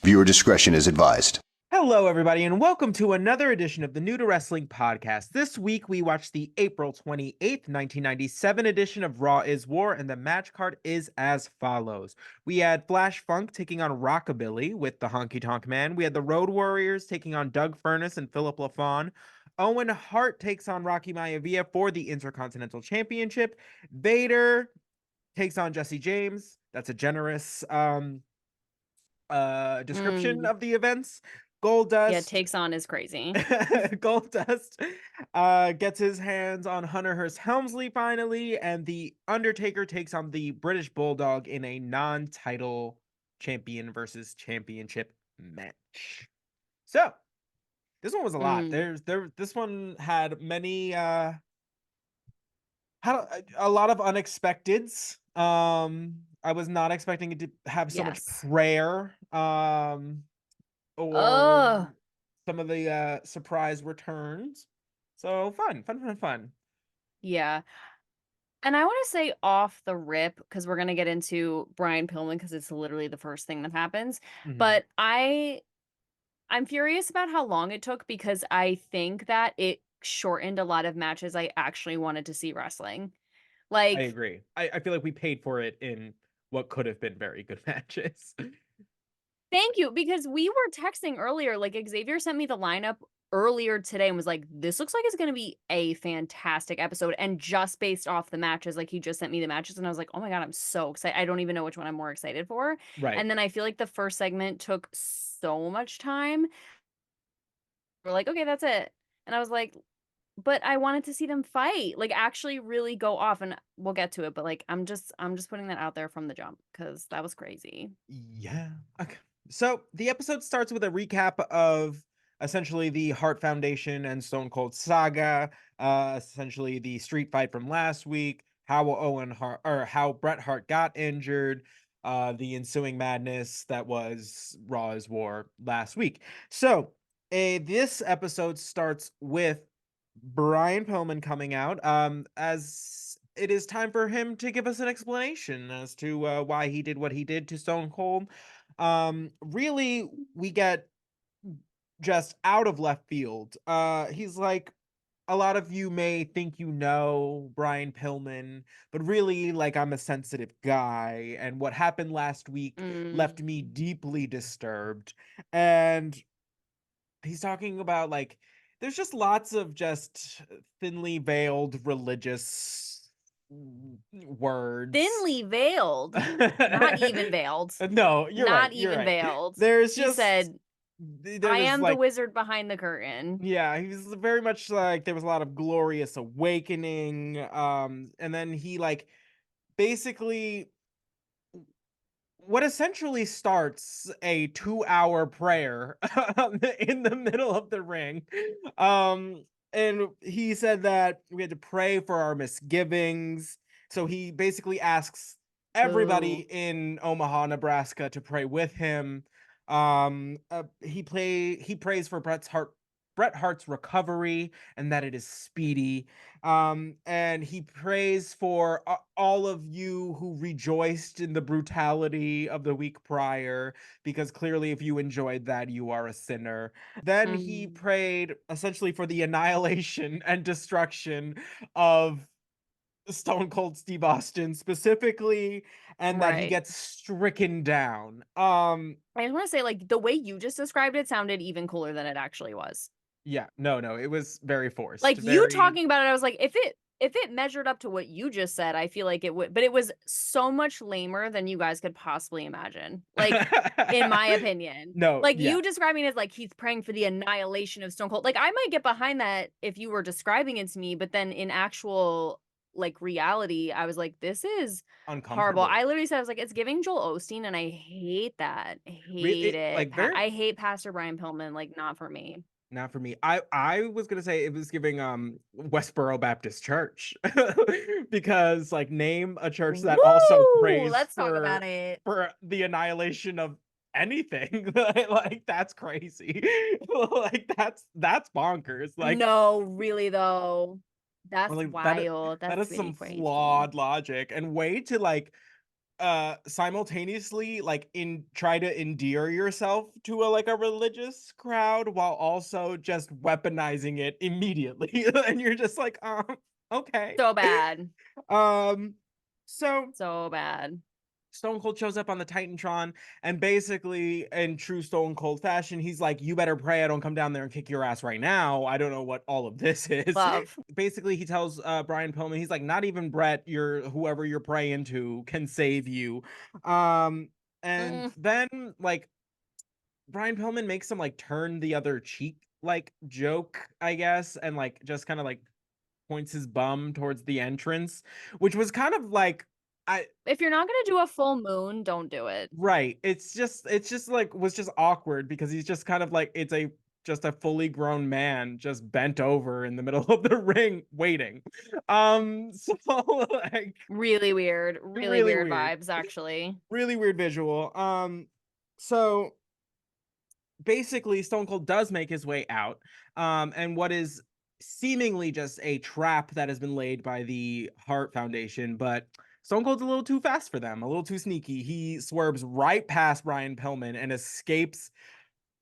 Viewer discretion is advised. Hello, everybody, and welcome to another edition of the New to Wrestling podcast. This week, we watched the April 28th, 1997 edition of Raw is War, and the match card is as follows. We had Flash Funk taking on Rockabilly with the Honky Tonk Man. We had the Road Warriors taking on Doug Furnas and Philip LaFon. Owen Hart takes on Rocky Maivia for the Intercontinental Championship. Vader takes on Jesse James. That's a generous description of the events. Goldust. Yeah, takes on is crazy. Goldust gets his hands on Hunter Hearst Helmsley finally, and the Undertaker takes on the British Bulldog in a non-title champion versus championship match. So this one was a lot. This one had many had a lot of unexpecteds. I was not expecting it to have so much prayer. Or some of the surprise returns. So fun. Yeah. And I want to say off the rip, because we're going to get into Brian Pillman, because it's literally the first thing that happens. But I'm furious about how long it took, because I think that it shortened a lot of matches I actually wanted to see wrestling. Like, I agree. I feel like we paid for it in what could have been very good matches. Thank you, because we were texting earlier, like Xavier sent me the lineup earlier today and was like, this looks like it's going to be a fantastic episode. And just based off the matches, like he just sent me the matches and I was like, oh my God, I'm so excited. I don't even know which one I'm more excited for. Right. And then I feel like the first segment took so much time. We're like, okay, that's it. And I was like, but I wanted to see them fight, like actually really go off, and we'll get to it. But like, I'm just putting that out there from the jump, because that was crazy. Yeah. Okay. So the episode starts with a recap of essentially the Hart Foundation and Stone Cold saga, essentially the street fight from last week, how Bret Hart got injured, the ensuing madness that was Raw is War last week. So this episode starts with Brian Pillman coming out, as it is time for him to give us an explanation as to why he did what he did to Stone Cold. Really, we get just out of left field. He's like, a lot of you may think you know Brian Pillman, but really, like, I'm a sensitive guy, and what happened last week left me deeply disturbed. And he's talking about, like, there's just lots of just thinly veiled religious words. Thinly veiled, not even veiled. No, you're right. Not even veiled. There's he just said, I am like, the wizard behind the curtain. Yeah, he was very much like there was a lot of glorious awakening. And then he like basically what essentially starts a 2-hour prayer in the middle of the ring. And he said that we had to pray for our misgivings. So he basically asks everybody in Omaha, Nebraska to pray with him. He prays for Bret Hart's recovery and that it is speedy. And he prays for all of you who rejoiced in the brutality of the week prior, because clearly if you enjoyed that, you are a sinner. Then he prayed essentially for the annihilation and destruction of Stone Cold Steve Austin specifically, and that he gets stricken down. I just want to say, like, the way you just described it sounded even cooler than it actually was. Yeah, no, it was very forced. Like, you talking about it, I was like, if it measured up to what you just said, I feel like it would, but it was so much lamer than you guys could possibly imagine. Like, in my opinion. No, like you describing it as like he's praying for the annihilation of Stone Cold. Like, I might get behind that if you were describing it to me, but then in actual like reality, I was like, this is horrible. I literally said, I was like, it's giving Joel Osteen, and I hate that. I hate it. Like, I hate Pastor Brian Pillman. Like, not for me. Not for me. I was gonna say it was giving Westboro Baptist Church because like name a church that also prays talk about it for the annihilation of anything. Like that's crazy. Like that's bonkers. Like no, really though. That's like, wild. That is really some crazy. flawed logic and way to like simultaneously like in try to endear yourself to a like a religious crowd while also just weaponizing it immediately. And you're just like, okay. So bad. Um so So bad. Stone Cold shows up on the Titantron, and basically, in true Stone Cold fashion, he's like, "You better pray I don't come down there and kick your ass right now. I don't know what all of this is." Love. Basically, he tells Brian Pillman, he's like, "Not even Bret, your whoever you're praying to, can save you." Um, and Mm, then like Brian Pillman makes some like turn the other cheek like joke, I guess, and like just kind of like points his bum towards the entrance, which was kind of like I if you're not gonna do a full moon, don't do it. right. It's just like was just awkward because he's just kind of like it's a just a fully grown man just bent over in the middle of the ring waiting. So like Really weird. Really really weird weird. vibes, actually. Really weird visual. So basically Stone Cold does make his way out. And what is seemingly just a trap that has been laid by the Hart Foundation, but Stone Cold's a little too fast for them, a little too sneaky. He swerves right past Brian Pillman and escapes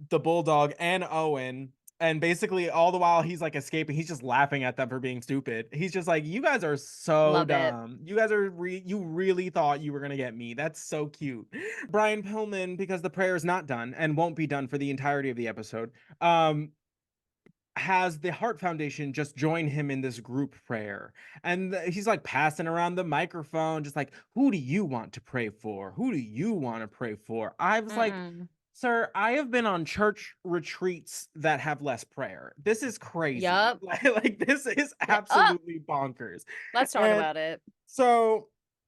the Bulldog and Owen. And basically, all the while he's like escaping, he's just laughing at them for being stupid. He's just like, "You guys are so Love it. dumb. You guys are you really thought you were gonna get me. That's so cute." Brian Pillman, because the prayer is not done and won't be done for the entirety of the episode, has the Hart Foundation just join him in this group prayer. And he's like passing around the microphone, just like, "Who do you want to pray for? Who do you want to pray for?" I was like, Mm-mm. "Sir, I have been on church retreats that have less prayer. This is crazy. Yup. Like this is Yeah. Oh, absolutely bonkers." let's talk And about it. so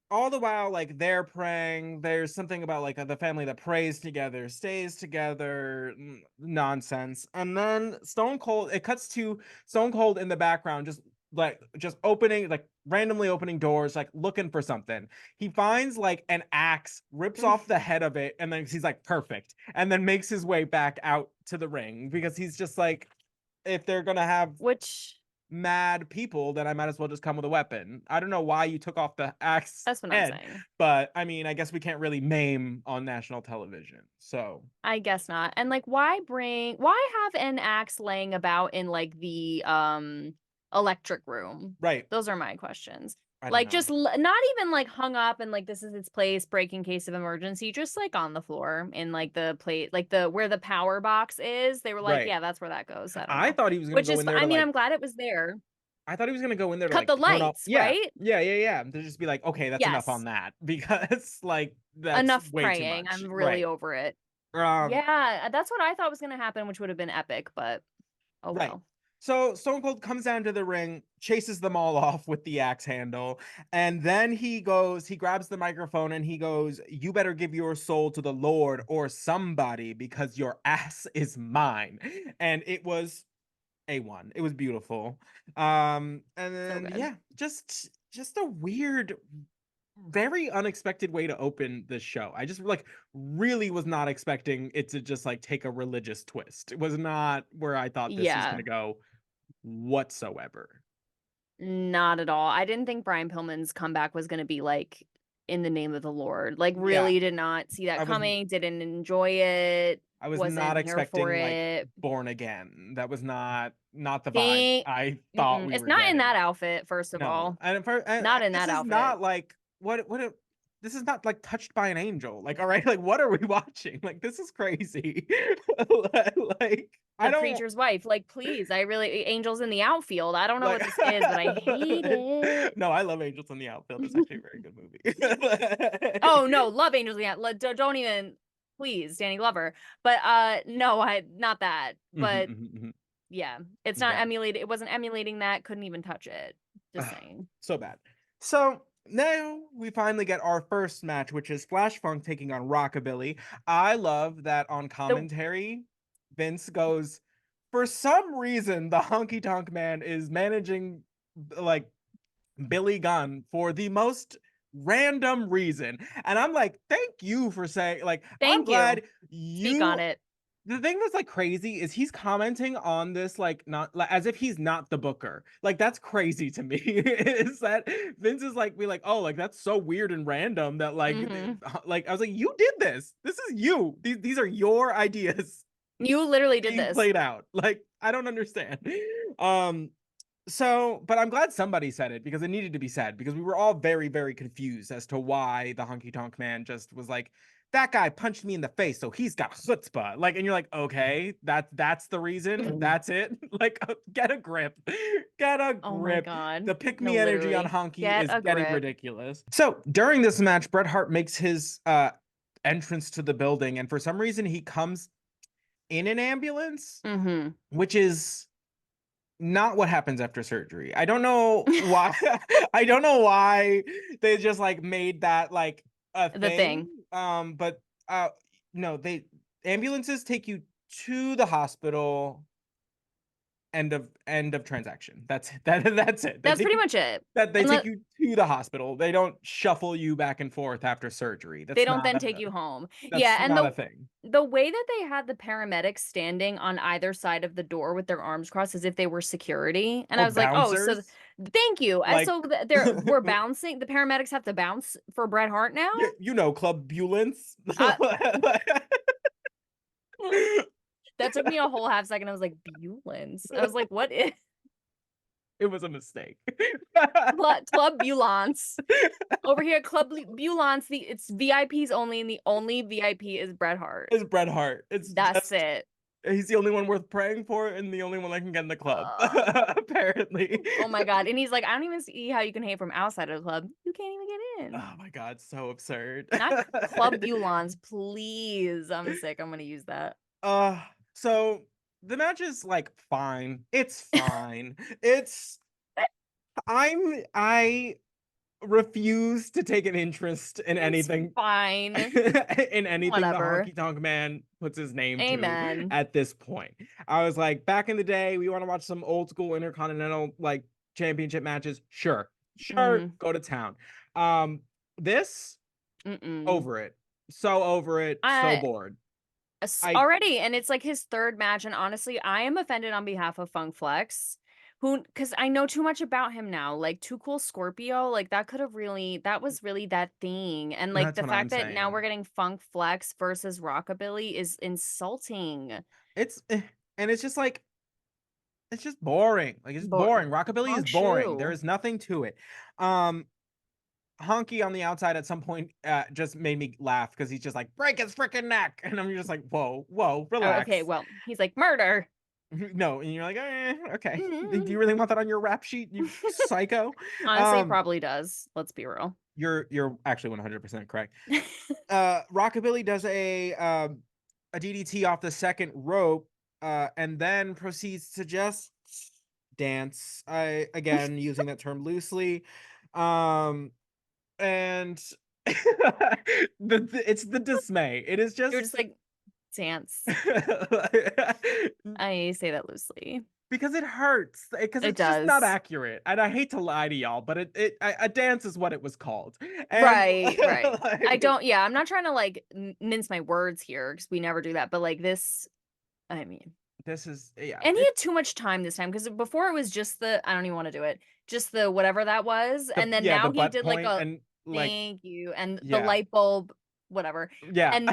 all the while, like they're praying, there's something about like the family that prays together, stays together, nonsense. And then Stone Cold, it cuts to Stone Cold in the background, just opening, like randomly opening doors, like looking for something. He finds like an axe, rips off the head of it, and then he's like, perfect. And then makes his way back out to the ring because he's just like, if they're gonna have Which, mad people, then I might as well just come with a weapon. I don't know why you took off the axe that's what I'm head, saying. but I mean, I guess we can't really maim on national television. So, I guess not. And like, why have an axe laying about in like the electric room? right. Those are my questions. I don't Like, know. just not even like hung up and like this is its place, break in case of emergency, just like on the floor in like the plate, like the where the power box is. They were like, Right. yeah, that's where that goes. I don't I know. thought he was gonna Which go is, in there I to mean, like I'm glad it was there. I thought he was gonna go in there to Cut like the turn off. lights, Yeah. right? Yeah, yeah, yeah. To just be like, okay, that's enough on Yes. that because like that's Enough way too praying. much. I'm really Right. over it. Um, Yeah, that's what I thought was gonna happen, which would have been epic, but oh right. well. So Stone Cold comes down to the ring, chases them all off with the axe handle, and then he grabs the microphone and he goes, "You better give your soul to the Lord or somebody because your ass is mine." And it was A1. It was beautiful. And So then good. yeah, just a weird, very unexpected way to open this show. I just like really was not expecting it to just like take a religious twist. It was not where I thought this was going Yeah, to go whatsoever. not at all. I didn't think Brian Pillman's comeback was gonna be like in the name of the Lord. Like Yeah, really did not see that I was coming, didn't enjoy it, I was not wasn't here for expecting like it. Born Again. That was not the vibe Think I thought mm-mm. we It's were not in getting. that outfit, first of No, all. and Not in this that is outfit. not like this is not like Touched by an Angel. Like, all right, like what are we watching? Like, this is crazy. Like, I The don't preacher's wife. Like, please, I really Angels in the Outfield. I don't know like. what this is, but I hate it. No, I love Angels in the Outfield. It's actually a very good movie. Oh no, love Angels. Yeah, don't even please, Danny Glover. But no, I not that. Mhm, But mhm, mhm. yeah, it's not Bad. emulated. It wasn't emulating that. Couldn't even touch it. Just saying. So bad. So now we finally get our first match, which is Flash Funk taking on Rockabilly. I love that on The commentary, Vince goes, for some reason, the Honky Tonk Man is managing like Billy Gunn for the most random reason. And I'm like, thank you for saying, like, I'm thank you. glad Speak on you it. the thing that's like crazy is he's commenting on this like not like, as if he's not the booker. Like that's crazy to me. Is that Vince is like be like, oh, like that's so weird and random that like I was like, you did this. This is you. These are your ideas You literally did being this. played out. Like I don't understand. Um so, but I'm glad somebody said it because it needed to be said because we were all very, very confused as to why the Honky Tonk Man just was like, that guy punched me in the face, so he's got chutzpah. Like, and you're like, okay, that's the reason. That's it. Like, get a grip. Get a Oh my grip. God. The pick No, me energy on literally. Honky Get is a getting grip. ridiculous. So during this match, Bret Hart makes his entrance to the building, and for some reason he comes in an ambulance, which is not what happens after surgery. I don't know why. I don't know why they just like made that like a The thing. thing. But no, they ambulances take you to the hospital. End of transaction. That's that's it. That's pretty much it. They And take you to the hospital. They don't shuffle you back and forth after surgery. they don't then take you home. Yeah, That's and not a thing. the way that they had the paramedics standing on either side of the door with their arms crossed as if they were security, and I Or was like, "Oh, so bouncers. thank you." Like So we're bouncing. The paramedics have to bounce for Bret Hart now. you know, Club Bulance. Uh, that took me a whole half second. I was like, "Bulance." I was like, "What is It was a mistake. Club Bulance?" Over here, Club Bulance, it's VIPs only, and the only VIP is Bret Hart. It's Bret Hart. That's it. He's the only one worth praying for and the only one that can get in the club. Uh, Apparently. oh my God. And he's like, I don't even see how you can hate from outside of the club. You can't even get in. Oh my God, so absurd. Not Club Bulans, please. I'm sick. I'm gonna use that. So the match is like fine. It's fine. It's I refuse to take an interest in anything fine. in anything the Whatever. Honky Tonk Man puts his name Amen. to at this point. I was like, back in the day, we want to watch some old school Intercontinental like championship matches. Sure, go to town. This over it, so over it, so bored. Already, and it's like his third match, and honestly, I am offended on behalf of Funk Flex, because I know too much about him now. Like, Too Cool Scorpio, like that was really that thing, and like That's the what I'm fact that now saying. we're getting Funk Flex versus Rockabilly is insulting. And it's just like it's just boring. Like it's just boring. Rockabilly is boring. There is nothing to it. Honky on the outside at some point just made me laugh because he's just like, break his freaking neck. And I'm just like, whoa, relax. Okay, well, he's like, murder. No, and you're like, okay. Do you really want that on your rap sheet, you psycho? Honestly, probably does. Let's be real. You're actually 100% correct. Rockabilly does a DDT off the second rope, and then proceeds to just dance. Again using that term loosely. And it's the dismay. It is just You're just like, dance. I say that loosely because it hurts, because it's just not accurate, and I hate to lie to y'all, but a dance is what it was called. And, right like, I'm not trying to like mince my words here because we never do that, but like this, I mean, this is and he had too much time this time because before it was just I don't even want to do it, just the whatever that was, and then now he did like a and thank you and the light bulb, whatever. Yeah. And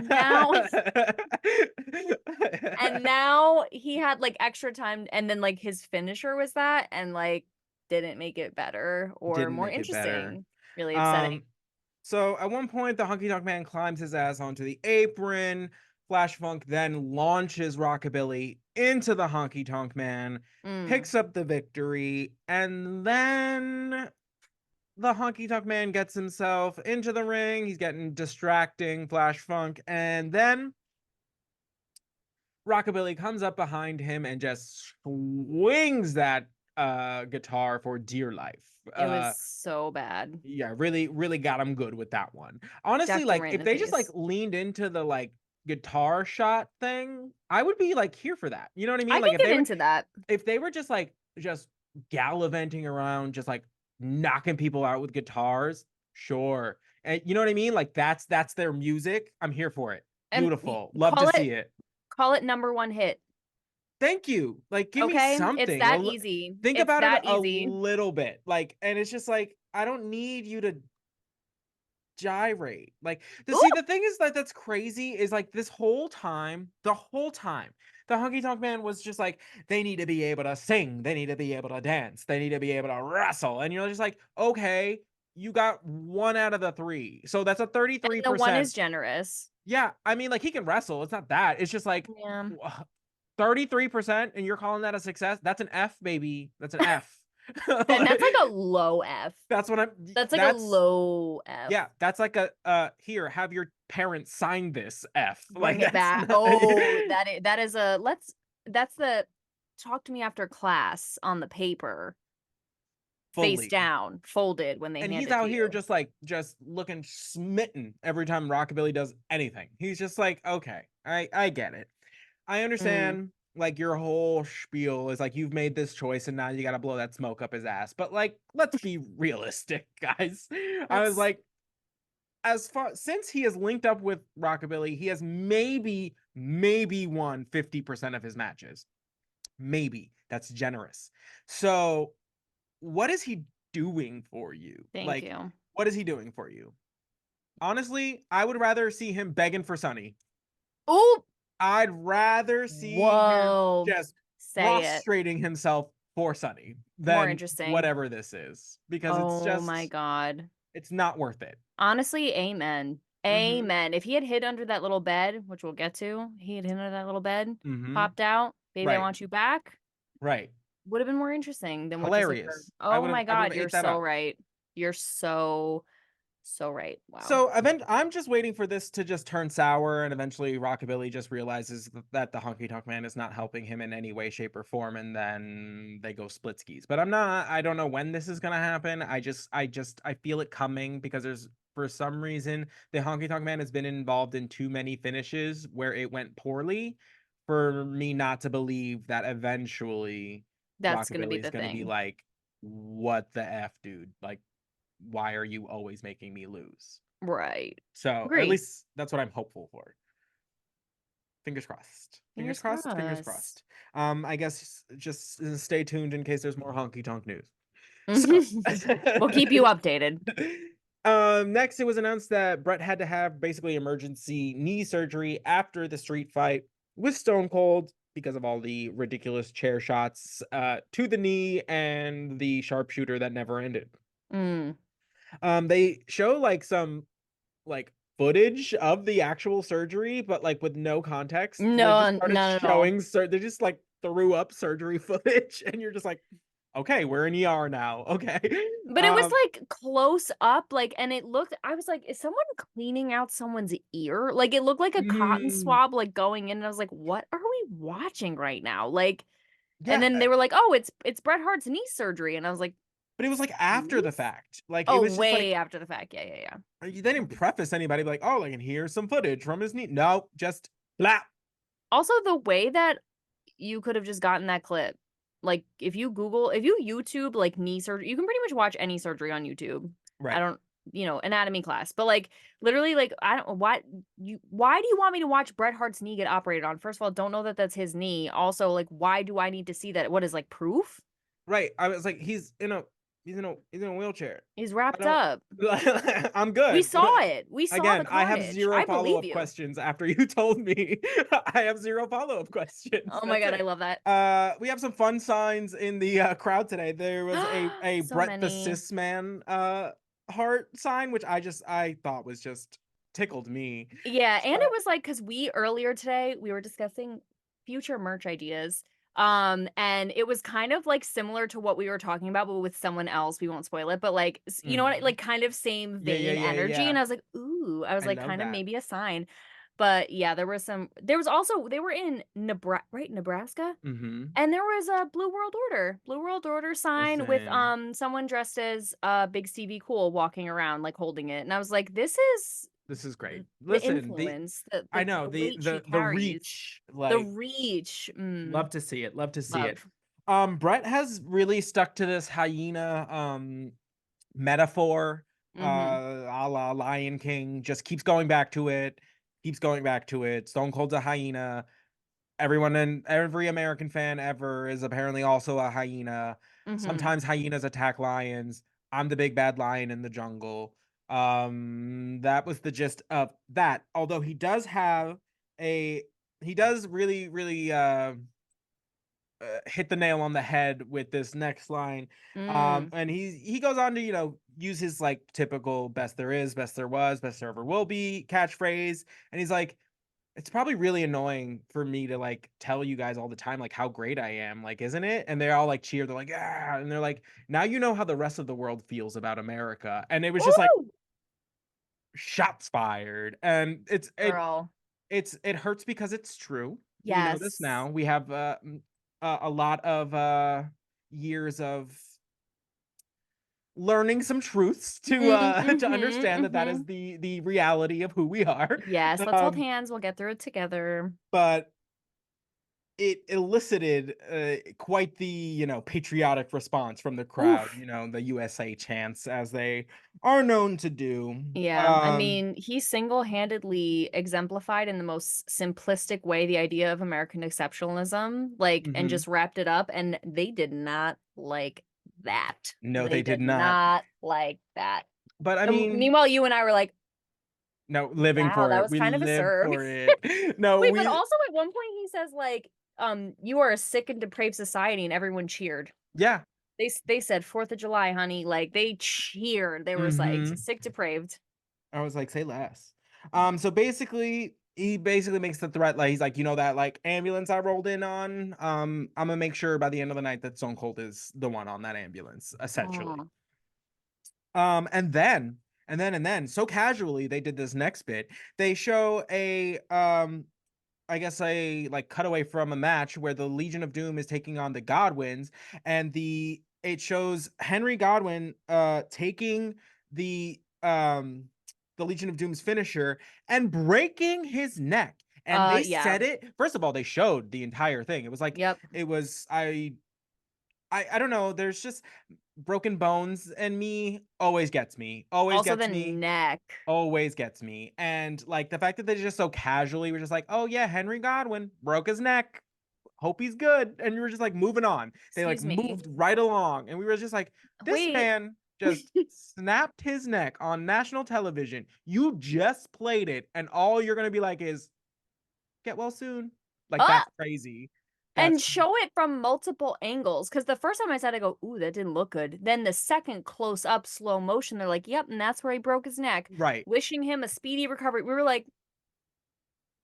now he had like extra time, and then like his finisher was that, and like didn't make it better or more interesting. Really upsetting. So at one point, the Honky Tonk Man climbs his ass onto the apron. Flash Funk then launches Rockabilly into the Honky Tonk Man, picks up the victory, and then the Honky Tonk Man gets himself into the ring. He's getting distracting Flash Funk, and then Rockabilly comes up behind him and just swings that guitar for dear life. It was so bad. Yeah, really, really got him good with that one. Honestly, like if they just like leaned into the like guitar shot thing, I would be like here for that. You know what I mean? I Like could get into that. If they were just like just gallivanting around, just like knocking people out with guitars, sure. And you know what I mean? Like that's their music. I'm here for it. Beautiful. Love to see it. Call it number 1 hit. Thank you. Like, give me Okay? It's something. that easy. Think It's about it that a easy. little bit. Like, and it's just like, I don't need you to gyrate. Like, Ooh! see, the thing is that that's crazy is like this whole time, the Honky Tonk Man was just like, they need to be able to sing, they need to be able to dance, they need to be able to wrestle. And you're just like, okay, you got 1 out of the 3. So that's a And the 1 is 33%. generous. Yeah, I mean, like, he can wrestle. It's not that. It's just like Yeah. 33%, and you're calling that a success? That's an F, baby. That's an F. And that's like Like, a low F. that's what I'm. That's like a low F. Yeah, that's like a here, have your parents sign this F. Like Bring it that's back. not Oh, that is a that's the talk to me after class on the paper, face fully. down, folded when they And hand he's it to out here you. just looking smitten every time Rockabilly does anything. He's just like, okay, I get it. I Mm, understand like your whole spiel is like you've made this choice and now you got to blow that smoke up his ass. But like, let's be realistic, guys. I was that's like, as far since he has linked up with Rockabilly, he has maybe won 50% of his matches. Maybe. That's generous. So, what is he doing for you? thank Like, you. what is he doing for you? Honestly, I would rather see him begging for Sonny. Oh, I'd rather see him whoa. just Say it. prostrating himself for Sonny More than interesting. whatever this is because Oh my God. it's not worth it. Honestly, amen. Mhm. Amen. If he had hid under that little bed, which we'll get to, he had hid under that little bed, Mhm. popped out, baby, I Right. want you back, Right. would have been more interesting than what just occurred. Hilarious. Oh my I would God, have you're ate that so up. right. You're so, so right. Wow. So I'm just waiting for this to just turn sour, and eventually Rockabilly just realizes that the Honky Tonk Man is not helping him in any way, shape, or form, and then they go split skis. But I don't know when this is gonna happen. I feel it coming because there's for some reason the Honky Tonk Man has been involved in too many finishes where it went poorly for me not to believe that eventually That's going to be Rockabilly is the gonna be thing. like, what the F, dude? Like, why are you always making me lose? Right. So at Agree. least that's what I'm hopeful for. Fingers crossed. Fingers Fingers crossed. Fingers crossed. crossed. I guess just stay tuned in case there's more honky tonk news. So, We'll keep you updated. next it was announced that Bret had to have basically emergency knee surgery after the street fight with Stone Cold because of all the ridiculous chair shots to the knee and the sharpshooter that never ended. Mm. They show like some like footage of the actual surgery, but like with no context. They just No, started none at all. showing they just like threw up surgery footage, and you're just like, okay, we're in ER now. Okay. But it was like close up, like, and it looked, I was like, is someone cleaning out someone's ear? Like, it looked like a cotton mm, swab, like going in. And I was like, what are we watching right now? Like, and yeah, then they were like, oh, it's Bret Hart's knee surgery. And I was like, but it was like after the please? fact. Like it Oh, was just like way after the fact. Yeah, yeah, yeah. they didn't preface anybody like, oh, like, and here's some footage from his knee. No, just blah. Also, the way that you could have just gotten that clip, like if you YouTube like knee surgery, you can pretty much watch any surgery on YouTube. I Right. don't, anatomy class, but like literally, like I don't why do you want me to watch Bret Hart's knee get operated on? First of all, don't know that that's his knee. Also, like, why do I need to see that? What is like proof? Right. I was like, he's in a wheelchair. He's I wrapped don't up. I'm We good. saw it. We saw the Again, I have carnage. zero I believe follow-up you. questions after you told me. I have zero follow-up questions. Oh my That's God, I it. love that. We have some fun signs in the crowd today. There was a So Brett the many. Cis Man heart sign, which I thought was just tickled me. Yeah, and So, it was like because we earlier today we were discussing future merch ideas. And it was kind of like similar to what we were talking about, but with someone else. We won't spoil it, but like you know what, mhm. like kind of same Yeah, yeah, vein yeah, energy. yeah. And I was like, ooh, I was I like, love kind of that. maybe a sign. But yeah, there was also they were in Nebraska, right? Nebraska. Mm-hmm. And there was a Blue World Order sign with Listen. someone dressed as Big Stevie Cool walking around like holding it. And I was like, this is This is great. the Listen, influence, the I know the weight she the carries, reach, the like reach. love to see it. Love to see it. Love. Brett has really stuck to this hyena metaphor, Mhm. a la Lion King, just keeps going back to it, keeps going back to it. Stone Cold's a hyena. everyone and every American fan ever is apparently also a hyena. Mhm. Sometimes hyenas attack lions. I'm the big bad lion in the jungle. That was the gist of that. Although he does have a he does really hit the nail on the head with this next line. Mm. And he goes on to, use his like typical best there is, best there was, best there ever will be catchphrase. And he's like, it's probably really annoying for me to like tell you guys all the time like how great I am, like, isn't it? And they all like cheer, they're like, ah, and they're like, now you know how the rest of the world feels about America. And it was just like Woo! shots fired. And Girl. it hurts because it's true. We know this Yes. now. We have a lot of years of learning some truths to Mm, to mhm, understand that that is mhm. the reality of who we are. Yes, let's hold Um, hands, we'll get through it together. but it elicited quite the patriotic response from the crowd. Oof. The USA chants, as they are known to do. Yeah, I mean, he single-handedly exemplified in the most simplistic way the idea of American exceptionalism, like, and Mhm. just wrapped it up, and they did not like that. No, They they did did not. not like that. But I mean, Meanwhile, you and I were like, no, living "Wow, for that it. was We kind of a live serve." for it. No, Wait, but we also at one point he says, like, "You are a sick and depraved society," and everyone cheered. yeah. They said, "4th of July, honey," like, they cheered. They were like, Mhm. "Sick depraved." I was like, say less. So basically, he basically makes the threat like he's like, that like ambulance I rolled in on. I'm gonna make sure by the end of the night that Stone Cold is the one on that ambulance, essentially. Oh. And then so casually they did this next bit. They show a I guess a like cutaway from a match where the Legion of Doom is taking on the Godwins, and it shows Henry Godwin taking the Legion of Doom's finisher and breaking his neck. And they Yeah. said it. First of all, they showed the entire thing. It was like Yep. it was I don't know. There's just broken bones, and me always gets me. Always Also gets the me. neck. Always gets me. And like the fact that they just so casually were just like, "Oh yeah, Henry Godwin broke his neck. Hope he's good." And we were just like moving on. They like Excuse me. moved right along, and we were just like, "This Wait. man just snapped his neck on national television. You just played it, and all you're gonna be like is get well soon." Like Ah! that's crazy. And That's show it from multiple angles. Because the first time I said, I go, "Ooh, that didn't look good." Then the second close up, slow motion, they're like, "Yep, and that's where he broke his neck." right. Wishing him a speedy recovery. We were like,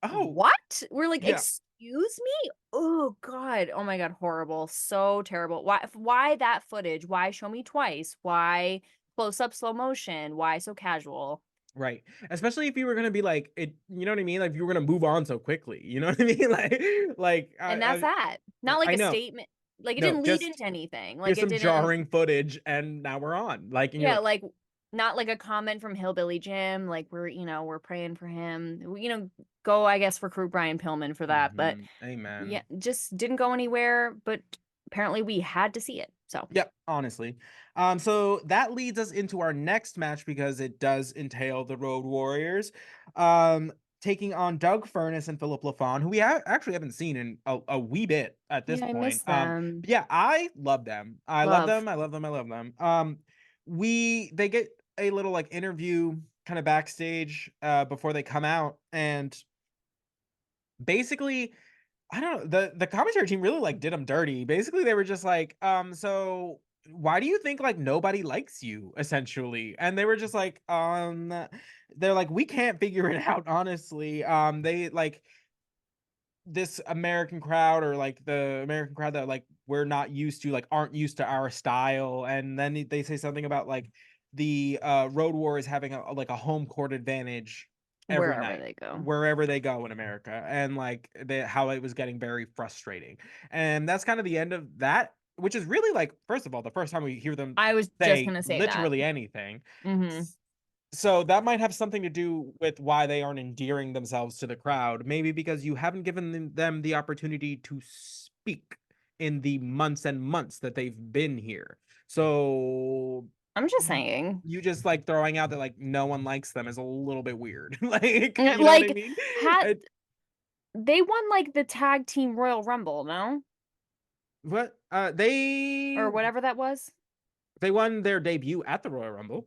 Oh "What?" We're like, yeah. "Excuse me?" Oh god. Oh my god, horrible. So terrible. Why that footage? Why show me twice? Why close up, slow motion? Why so casual? Right. Especially if you were gonna be like it, you know what I mean? Like, if you were gonna move on so quickly, you know what I mean? Like, And that's that. Not like I a know. statement. Like, it No, didn't lead just into anything. Like, here's it some didn't. jarring footage, and now we're on. Like, and you're Yeah, like, like, not like a comment from Hillbilly Jim, like, we're praying for him. Go, I guess, recruit Brian Pillman for that, but yeah, amen. just didn't go anywhere, but apparently we had to see it, so. Yep, honestly. So that leads us into our next match because it does entail the Road Warriors, um, taking on Doug Furnas and Philip LaFon, who we actually haven't seen in a wee bit at this Yeah, I point. miss them. But yeah, I love them. I love Love. them. I love them. I love them. They get a little like interview kind of backstage before they come out, and basically I don't know. The commentary team really like did them dirty. Basically, they were just like, so why do you think like nobody likes you essentially? And they were just like, they're like, we can't figure it out, honestly. They like this American crowd, or like the American crowd that like we're not used to, like aren't used to our style. And then they say something about like the Road Warriors having like a home court advantage every Wherever night they go. wherever they go in America, and like how it was getting very frustrating. And that's kind of the end of that, which is really like, first of all, the first time we hear them I was just say gonna say that. literally anything. Mhm. So that might have something to do with why they aren't endearing themselves to the crowd. Maybe because you haven't given them the opportunity to speak in the months and months that they've been here. So I'm just saying. you just like throwing out that like no one likes them is a little bit weird. Like, you know what I Like, mean? had It, They won like the tag team Royal Rumble, no? What? Or whatever that was. They won their debut at the Royal Rumble.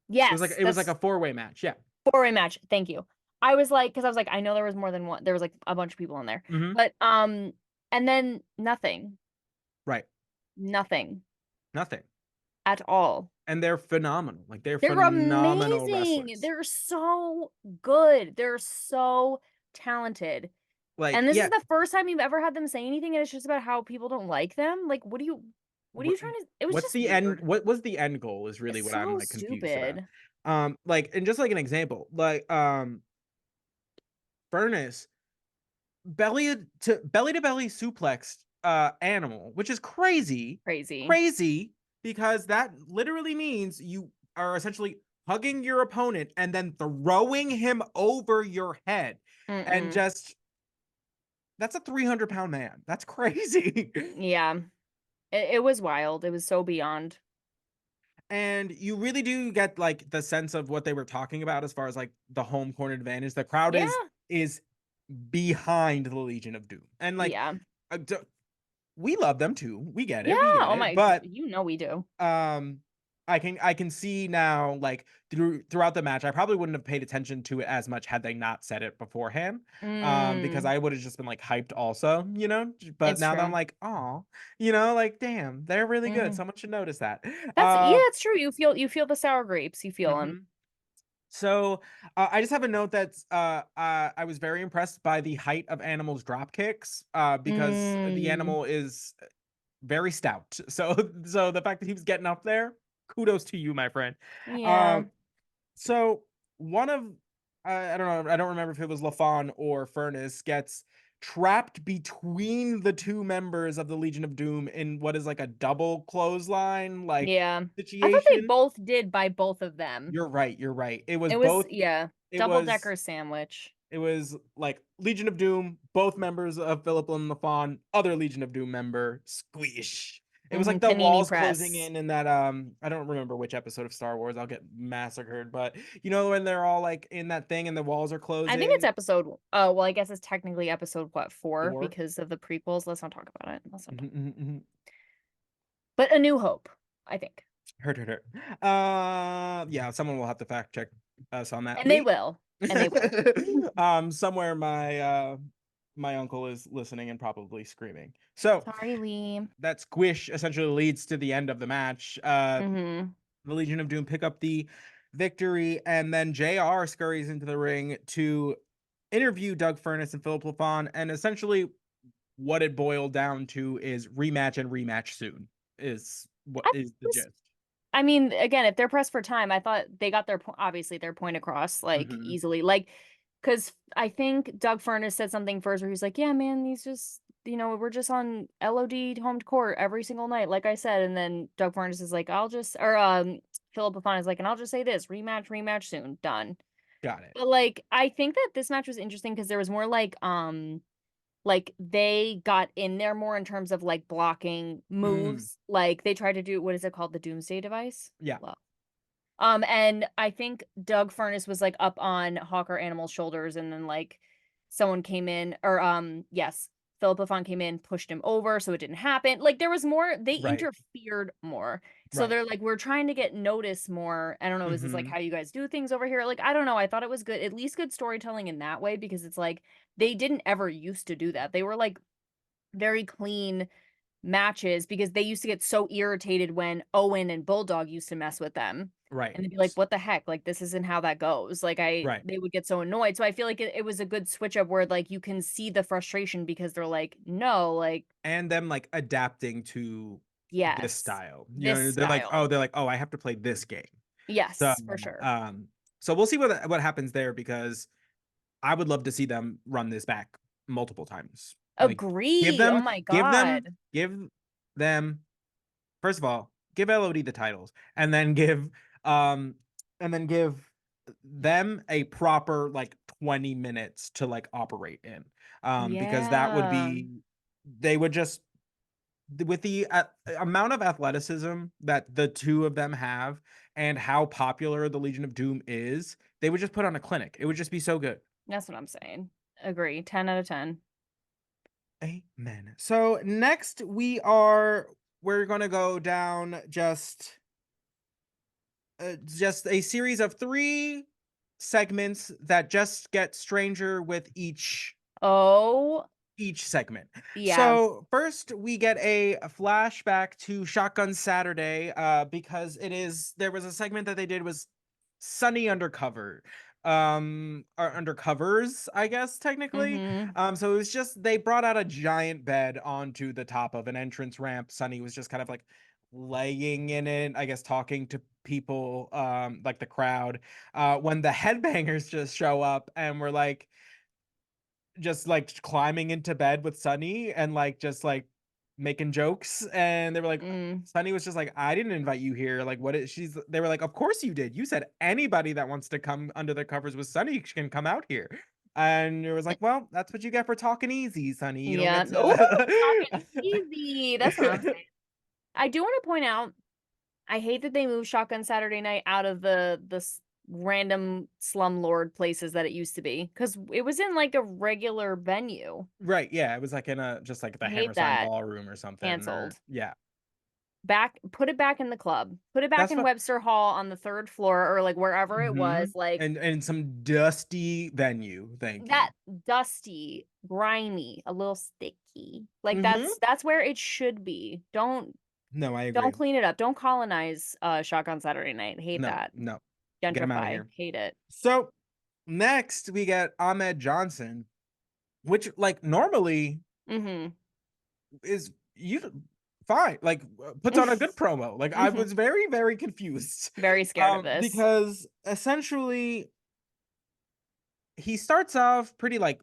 Yes, It was like that's a 4-way match. Yeah. four-way match. Thank you. I was like, because I was like, I know there was more than one. There was like a bunch of people in there, Mm-hmm. but and then nothing, Right. nothing Nothing. at all. And they're phenomenal. Like they're They're phenomenal amazing. wrestlers. They're so good. They're so talented. Like, And this is yeah. the first time you've ever had them say anything, and it's just about how people don't like them. Like, what are you What, trying to? It was what's just the end? weird. What was the end goal? Is really It's what I'm so like confused about. stupid. Like, and just like an example, like, Furnas belly to belly suplexed Animal, which is crazy, Crazy. crazy, because that literally means you are essentially hugging your opponent and then throwing him over your head, and Mm-mm. just that's a 300-pound man. That's crazy. Yeah. It was wild. It was so beyond. And you really do get like the sense of what they were talking about as far as like the home court advantage. The crowd Yeah. is behind the Legion of Doom, and like, Yeah. we love them too. We get Yeah. it, we get Oh it. my, But you know we do. um, I can see now, like throughout the match, I probably wouldn't have paid attention to it as much had they not said it beforehand. Because Mm, I would have just been like hyped also, you know. But it's now that I'm true. like, oh, you know, like damn, they're really good. Hmm. Someone should notice that. Yeah, Um. it's true. You feel the sour grapes. You feel them. Mhm. So I just have a note that I was very impressed by the height of Animal's drop kicks, because the Mm, animal is very stout. So so the fact that he was getting up there, kudos to you, my friend. yeah. Um, so one of I don't know, I don't remember if it was LaFon or Furnas gets trapped between the two members of the Legion of Doom in what is like a double clothesline like Yeah. I thought they situation. both did by both of them. You're right, you're right. It was It was, both. yeah, It double was decker sandwich. it was like Legion of Doom, both members of Philip and LaFon, other Legion of Doom member, squish. It was Hmm. like the Panini walls closing press. in that I don't remember which episode of Star Wars, I'll get massacred, but you know when they're all like in that thing and the walls are I think it's closing? episode. Oh, well, I guess it's technically episode what, 4 4. because of the prequels. Let's not talk about it. Let's not Mhm, talk. mhm, mhm. But A New Hope, I think, Hurt, hurt, hurt. Yeah, someone will have to fact check us on that. and they Lee? will, and they will. Somewhere my uncle is listening and probably screaming. So Sorry, Lee. that squish essentially leads to the end of the match. Hmm. The Legion of Doom pick up the victory, and then JR scurries into the ring to interview Doug Furnas and Philip LaFon, and essentially what it boiled down to is rematch and rematch soon is what I is the was gist. I mean, again, if they're pressed for time, I thought they got obviously their point across like Hmm. easily. Like, because I think Doug Furnas said something first where he's like, "Yeah, man, he's just we're just on LOD home court every single night, like I said." And then Doug Furnas is like, "I'll just," or Philip Lafon is like, "And I'll just say this: rematch soon, done." Got it. But like, I think that this match was interesting because there was more like they got in there more in terms of like blocking Mm, moves. Like they tried to do, what is it called? The Doomsday Device? yeah. Well, and I think Doug Furnas was like up on Hawker Animal's shoulders, and then like someone came in, or yes, Philip Lafon came in, pushed him over, so it didn't happen. Like there was more, they Right. interfered more. So Right. they're like, we're trying to get noticed more. I don't know, is this like Hmm. how you guys do things over here? Like, I don't know. I thought it was good, at least good storytelling in that way, because it's like they didn't ever used to do that. They were like very clean matches because they used to get so irritated when Owen and Bulldog used to mess with them. Right. And they'd be like, what the heck? Like, this isn't how that goes. Like, Right. they would get so annoyed. So I feel like it was a good switch up where, like, you can see the frustration because they're like, no, like, And them like adapting to this yes, style. You this know, style. they're like, oh, I have to play this game. So Yes, for sure. um so we'll see what happens there, because I would love to see them run this back multiple times. Like Agree. Oh my God. give them first of all, give LOD the titles, um and then give them a proper like 20 minutes to like operate in. Because that would Yeah. be they would just with the amount of athleticism that the two of them have and how popular the Legion of Doom is, they would just put on a clinic. It would just be so good. That's what I'm saying. Agree. 10 out of 10. Amen. So next we're gonna go down just a series of 3 segments that just get stranger with Oh, each segment. yeah. So first we get a flashback to Shotgun Saturday, because there was a segment that they did was Sunny Undercover. Or undercovers, I guess technically. Mhm. So it was just they brought out a giant bed onto the top of an entrance ramp. Sunny was just kind of like laying in it, I guess talking to people, like the crowd. When the headbangers just show up and we're like just like climbing into bed with Sunny and like just like making jokes, and they were like Mm. Sunny was just like, I didn't invite you here. Like, what is she's they were like, of course you did. You said anybody that wants to come under the covers with Sunny can come out here. And it was like, well, that's what you get for talking easy, Sunny. You don't Yeah. get Ooh, talking to easy. That's what I'm saying. I do want to point out, I hate that they moved Shotgun Saturday Night out of the random slumlord places that it used to be, because it was in like a regular venue. Right, yeah. It was like in a just like I the hate Hammerstein that. ballroom or something. Or Canceled. yeah. Put it back in the club. Put it back That's in what Webster Hall on the 3rd floor, or like wherever it was. Mhm. Like And some dusty venue. Thank you. that dusty, grimy, a little sticky. Like Mhm. that's where it should be. No, I Don't agree. clean it up. Don't colonize Shotgun Saturday Night. Hate No, that. no. Get him out of Gentrify. here. Hate it. So next we get Ahmed Johnson, which like normally Mhm. is you fine, like puts on a good promo. Like I Mhm. was very, very confused. Very scared of this. Because essentially he starts off pretty like,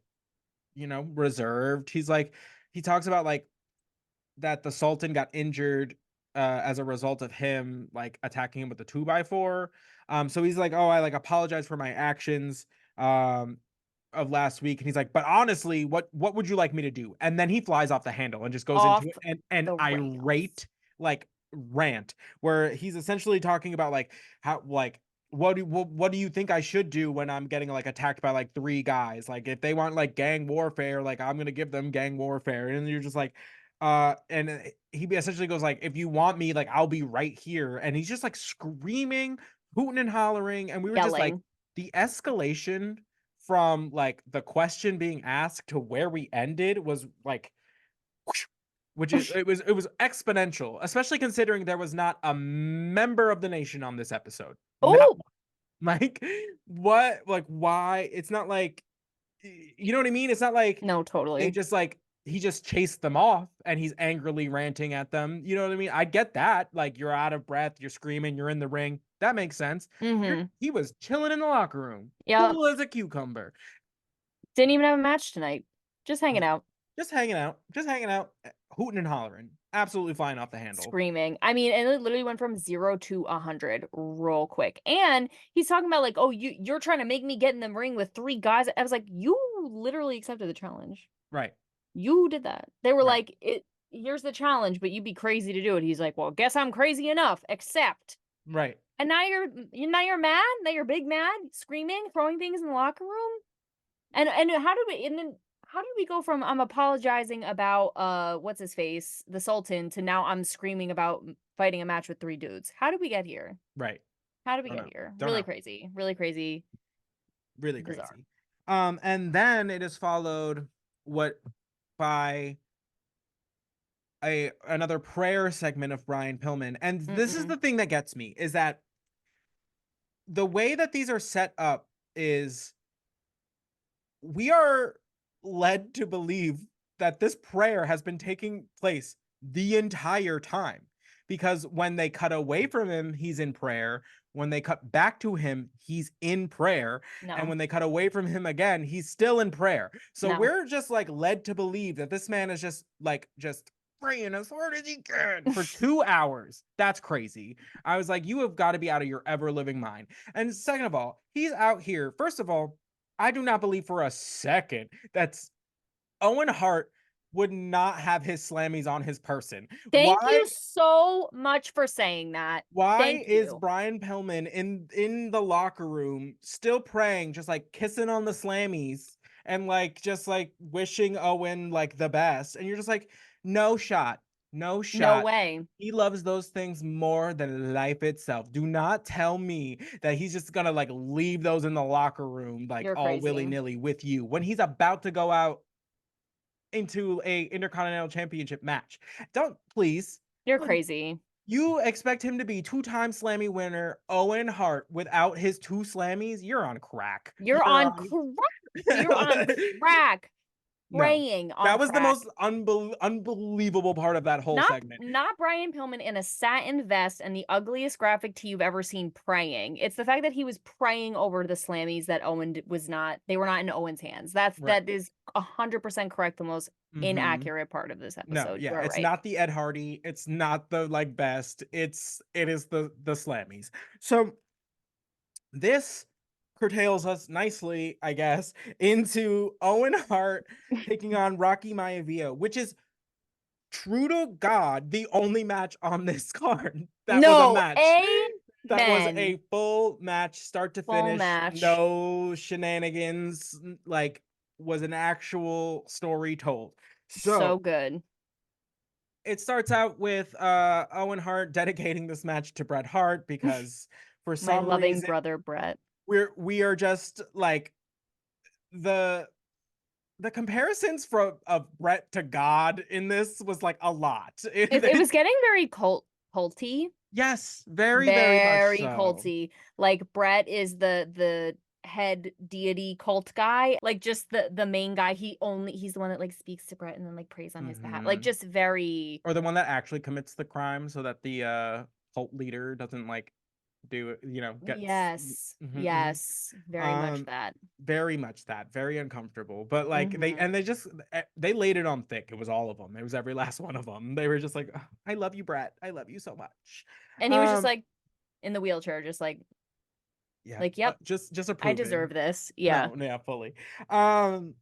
reserved. He talks about like that the Sultan got injured, as a result of him like attacking him with the 2x4. So he's like, "Oh, I like apologize for my actions um of last week." And he's like, "But honestly, what would you like me to do?" And then he flies off the handle and just goes Off into an the rails. irate like rant where he's essentially talking about like how like what do you think I should do when I'm getting like attacked by like 3 guys? Like if they want like gang warfare, like I'm gonna give them gang warfare. And you're just like, and he essentially goes like, if you want me, like I'll be right here. And he's just like screaming, hooting and hollering. And we were just like, Yelling. the escalation from like the question being asked to where we ended was like whoosh, which it was exponential, especially considering there was not a member of the nation on this episode. Not Oh, one. Like what, like why? It's not like, you know what I mean? It's not like no, they totally. just like he just chased them off and he's angrily ranting at them. You know what I mean? I get that. Like you're out of breath, you're screaming, you're in the ring. That makes sense. Mhm. He was chilling in the locker room, Yep. cool as a cucumber. Didn't even have a match tonight. Just hanging out. Just hanging out, hooting and hollering, absolutely flying off the handle. Screaming. I mean, and it literally went from 0 to 100 real quick. And he's talking about like, "Oh, you're trying to make me get in the ring with 3 guys." I was like, "You literally accepted the challenge. Right, You did that." They were right, like, here's the challenge, but you'd be crazy to do it." He's like, "Well, guess I'm crazy enough. Accept." right, And now you're mad? Now you're big mad, screaming, throwing things in the locker room? And how did we go from I'm apologizing about what's his face, the Sultan, to now I'm screaming about fighting a match with 3 dudes? How did we get here? right. How did we Don't get know. here? Don't Really know. crazy. Really crazy. Really Bizarre. crazy. And then it is followed what by a another prayer segment of Brian Pillman. And this is Mm-mm. the thing that gets me is that the way that these are set up is we are led to believe that this prayer has been taking place the entire time, because when they cut away from him he's in prayer, when they cut back to him he's in prayer, and No. when they cut away from him again he's still in prayer. So No. we're just like led to believe that this man is just praying as hard as he can for 2 hours. That's crazy. I was like, you have got to be out of your ever living mind. And second of all, he's out here, first of all, I do not believe for a second that's Owen Hart would not have his slammies on his person. Thank you Why so much for saying that. why Thank is you. Brian Pillman in the locker room still praying, just like kissing on the slammies and like just like wishing Owen like the best. And you're just like, no shot. No No shot. way. He loves those things more than life itself. Do not tell me that he's just gonna like leave those in the locker room like You're all crazy. willy-nilly with you when he's about to go out into a Intercontinental Championship match. Don't please. You're Like, crazy. you expect him to be two-time Slammy winner Owen Hart without his two Slammies? You're on crack. You're You're on on crack. You're on crack. No. Praying on That was the crack. most unbelievable part of that whole Not segment. not Brian Pillman in a satin vest and the ugliest graphic tee you've ever seen praying. It's the fact that he was praying over the Slammies that was not, they were not in Owen's hands. Right. That is 100% correct. The most Mhm. inaccurate part of this No, episode. You yeah, are it's right. not the Ed Hardy, it's not the like best. It is the Slammies. So this curtails us nicely, I guess, into Owen Hart taking on Rocky Maivia, which is true to God the only match on this card that was a No, match. That was amen. a full match, start to Full finish, match. no shenanigans, like was an actual story told. So So good. it starts out with Owen Hart dedicating this match to Bret Hart because for My some loving reason brother Brett. we are just like the the comparisons from of Bret to God in this was like a lot. It was getting very culty. Yes, very very much Very so. culty. Like Brett is the head deity cult guy. Like just the main guy. He's the one that like speaks to Brett and then like prays on his behalf. Like Mhm. just very Or the one that actually commits the crime so that the cult leader doesn't like do it, gets yes. mhm, mhm. Yes. Very much Um that. very much that, very uncomfortable. But like Mhm. they just they laid it on thick. It was all of them. It was every last one of them. They were just like, "Ugh, I love you, Brett. I love you so much." And he was just Um like in the wheelchair, just yeah, yep, just I deserve approving. this. Yeah. No, yeah, fully.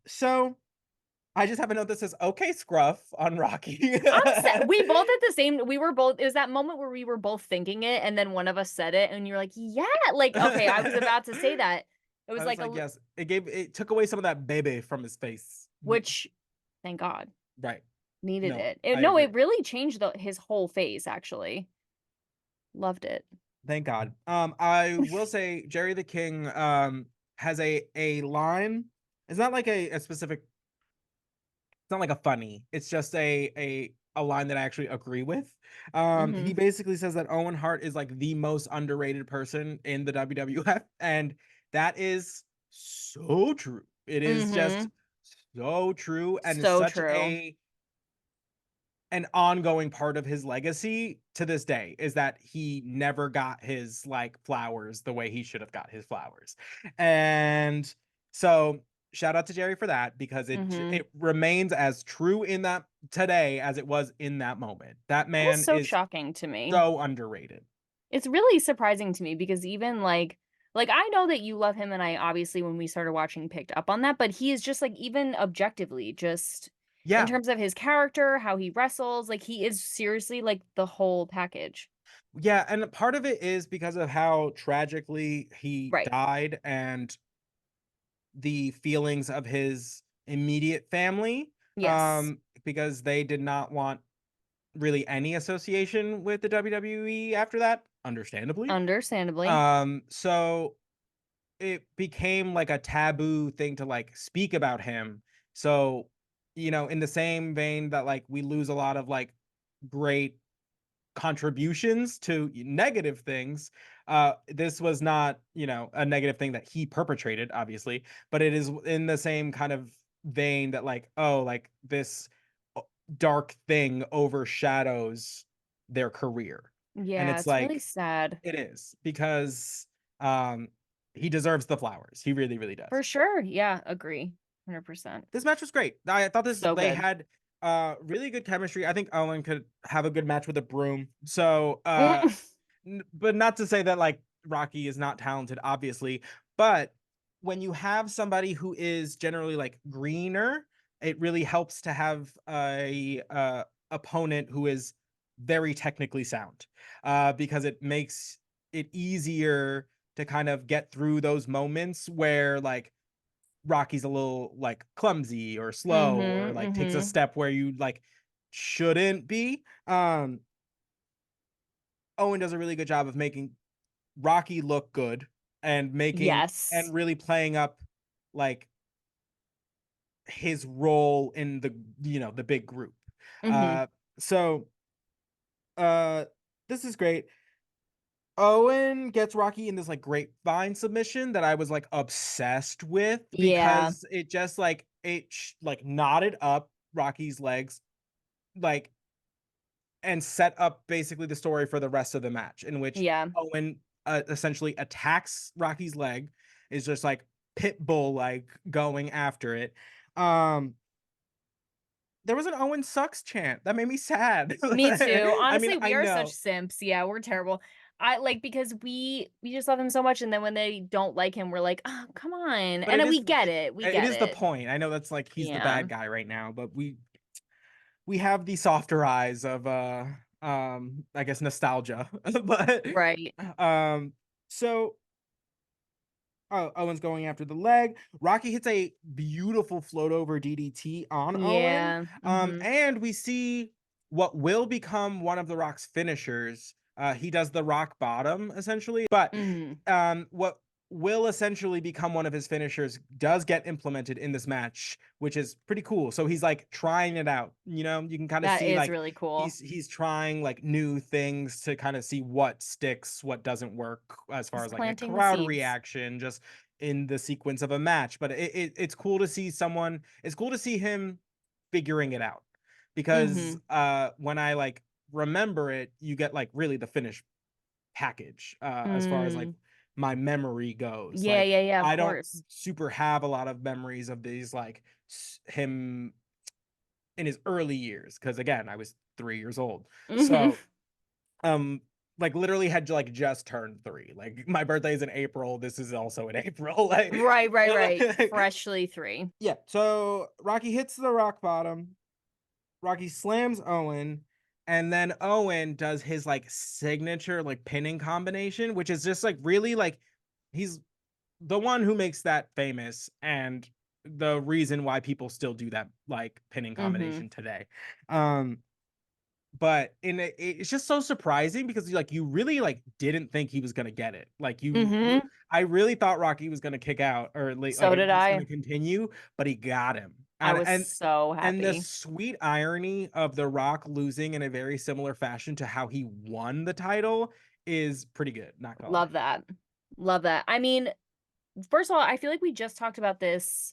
So I just have a note that says okay scruff on Rocky. We both at the same, we were both, it was that moment where we were both thinking it and then one of us said it and you're like, yeah, like, okay, I was about to say that. It was I was like like, yes, it took away some of that baby from his face. which, thank God, Right. needed No, it. I No, agree. it really changed his whole face, actually. Loved it. Thank God. I will say Jerry the King has a line. It's not like a specific, it's not like a funny. It's just a line that I actually agree with. He Mm-hmm. basically says that Owen Hart is like the most underrated person in the WWF, and that is so true. It is just Mm-hmm. so true, and is So such true. a an ongoing part of his legacy to this day is that he never got his like flowers the way he should have got his flowers. And so shout out to Jerry for that because Mm-hmm. it remains as true in that today as it was in that moment. That That is man so is shocking to me. so underrated. It's really surprising to me because even like I know that you love him and I obviously when we started watching picked up on that, but he is just like even objectively just in Yeah. terms of his character, how he wrestles, like he is seriously like the whole package. Yeah, and part of it is because of how tragically he Right. died and the feelings of his immediate family Yes. because they did not want really any association with the WWE after that, understandably. Understandably. So it became like a taboo thing to like speak about him. So, in the same vein that like we lose a lot of like great contributions to negative things, this was not, a negative thing that he perpetrated, obviously, but it is in the same kind of vein that like, oh, like this dark thing overshadows their career. And Yeah, it's it's really like sad. it is because um he deserves the flowers. He really, really does. For sure. Yeah, agree. 100%. This match was great. I thought So they good. had really good chemistry. I think Owen could have a good match with a broom. So but not to say that like Rocky is not talented, obviously, but when you have somebody who is generally like greener, it really helps to have a opponent who is very technically sound, because it makes it easier to kind of get through those moments where like Rocky's a little like clumsy or slow or Mhm, like takes a mhm. step where you like shouldn't be. Owen does a really good job of making Rocky look good and making Yes. and really playing up like his role in the the big group. Mhm. Uh so uh this is great. Owen gets Rocky in this like grapevine submission that I was like obsessed with Yeah. because it just like like knotted up Rocky's legs like and set up basically the story for the rest of the match in which Yeah. Owen essentially attacks Rocky's leg, is just like pit bull like going after it. Um there was an Owen sucks chant that made me sad. Me too. I mean, Honestly, I we are such know, simps. Yeah, we're terrible. I like because we just love him so much, and then when they don't like him, we're like, "Oh, come on." but And then we get it. We it get is the it. point. I know that's like he's the Yeah. bad guy right now, but we have the softer eyes of I guess nostalgia. But Right. um so Owen's going after the leg. Rocky hits a beautiful float over DDT on Owen. Yeah. Mhm. And we see what will become one of the Rock's finishers. He does the rock bottom essentially, but Mhm. what will essentially become one of his finishers does get implemented in this match, which is pretty cool. So he's like trying it out. You can kind of That see is like really cool. he's trying like new things to kind of see what sticks, what doesn't work as far He's as like a planting the crowd seeds. reaction, just in the sequence of a match. But it's cool to see someone. It's cool to see him figuring it out because Mhm. when I like remember it, you get like really the finished package as far as like Mm. my memory goes. Yeah, Like yeah, yeah, of I don't course. super have a lot of memories of these like him in his early years because again I was 3 years old. Mhm. So um like literally had like just turned 3. Like my birthday is in April. This is also in April. Right, right, right. Freshly 3. Yeah. So Rocky hits the rock bottom. Rocky slams Owen, and then Owen does his like signature like pinning combination, which is just like really like he's the one who makes that famous and the reason why people still do that like pinning Mhm. combination today. Um but it's just so surprising because like you really like didn't think he was gonna get it. Like Mhm. I really thought Rocky was gonna kick out or like So it did was gonna I. continue, but he got him. I And was so and the happy. sweet irony of The Rock losing in a very similar fashion to how he won the title is pretty good. Not gonna lie. Love that. Love that. I mean, first of all, I feel like we just talked about this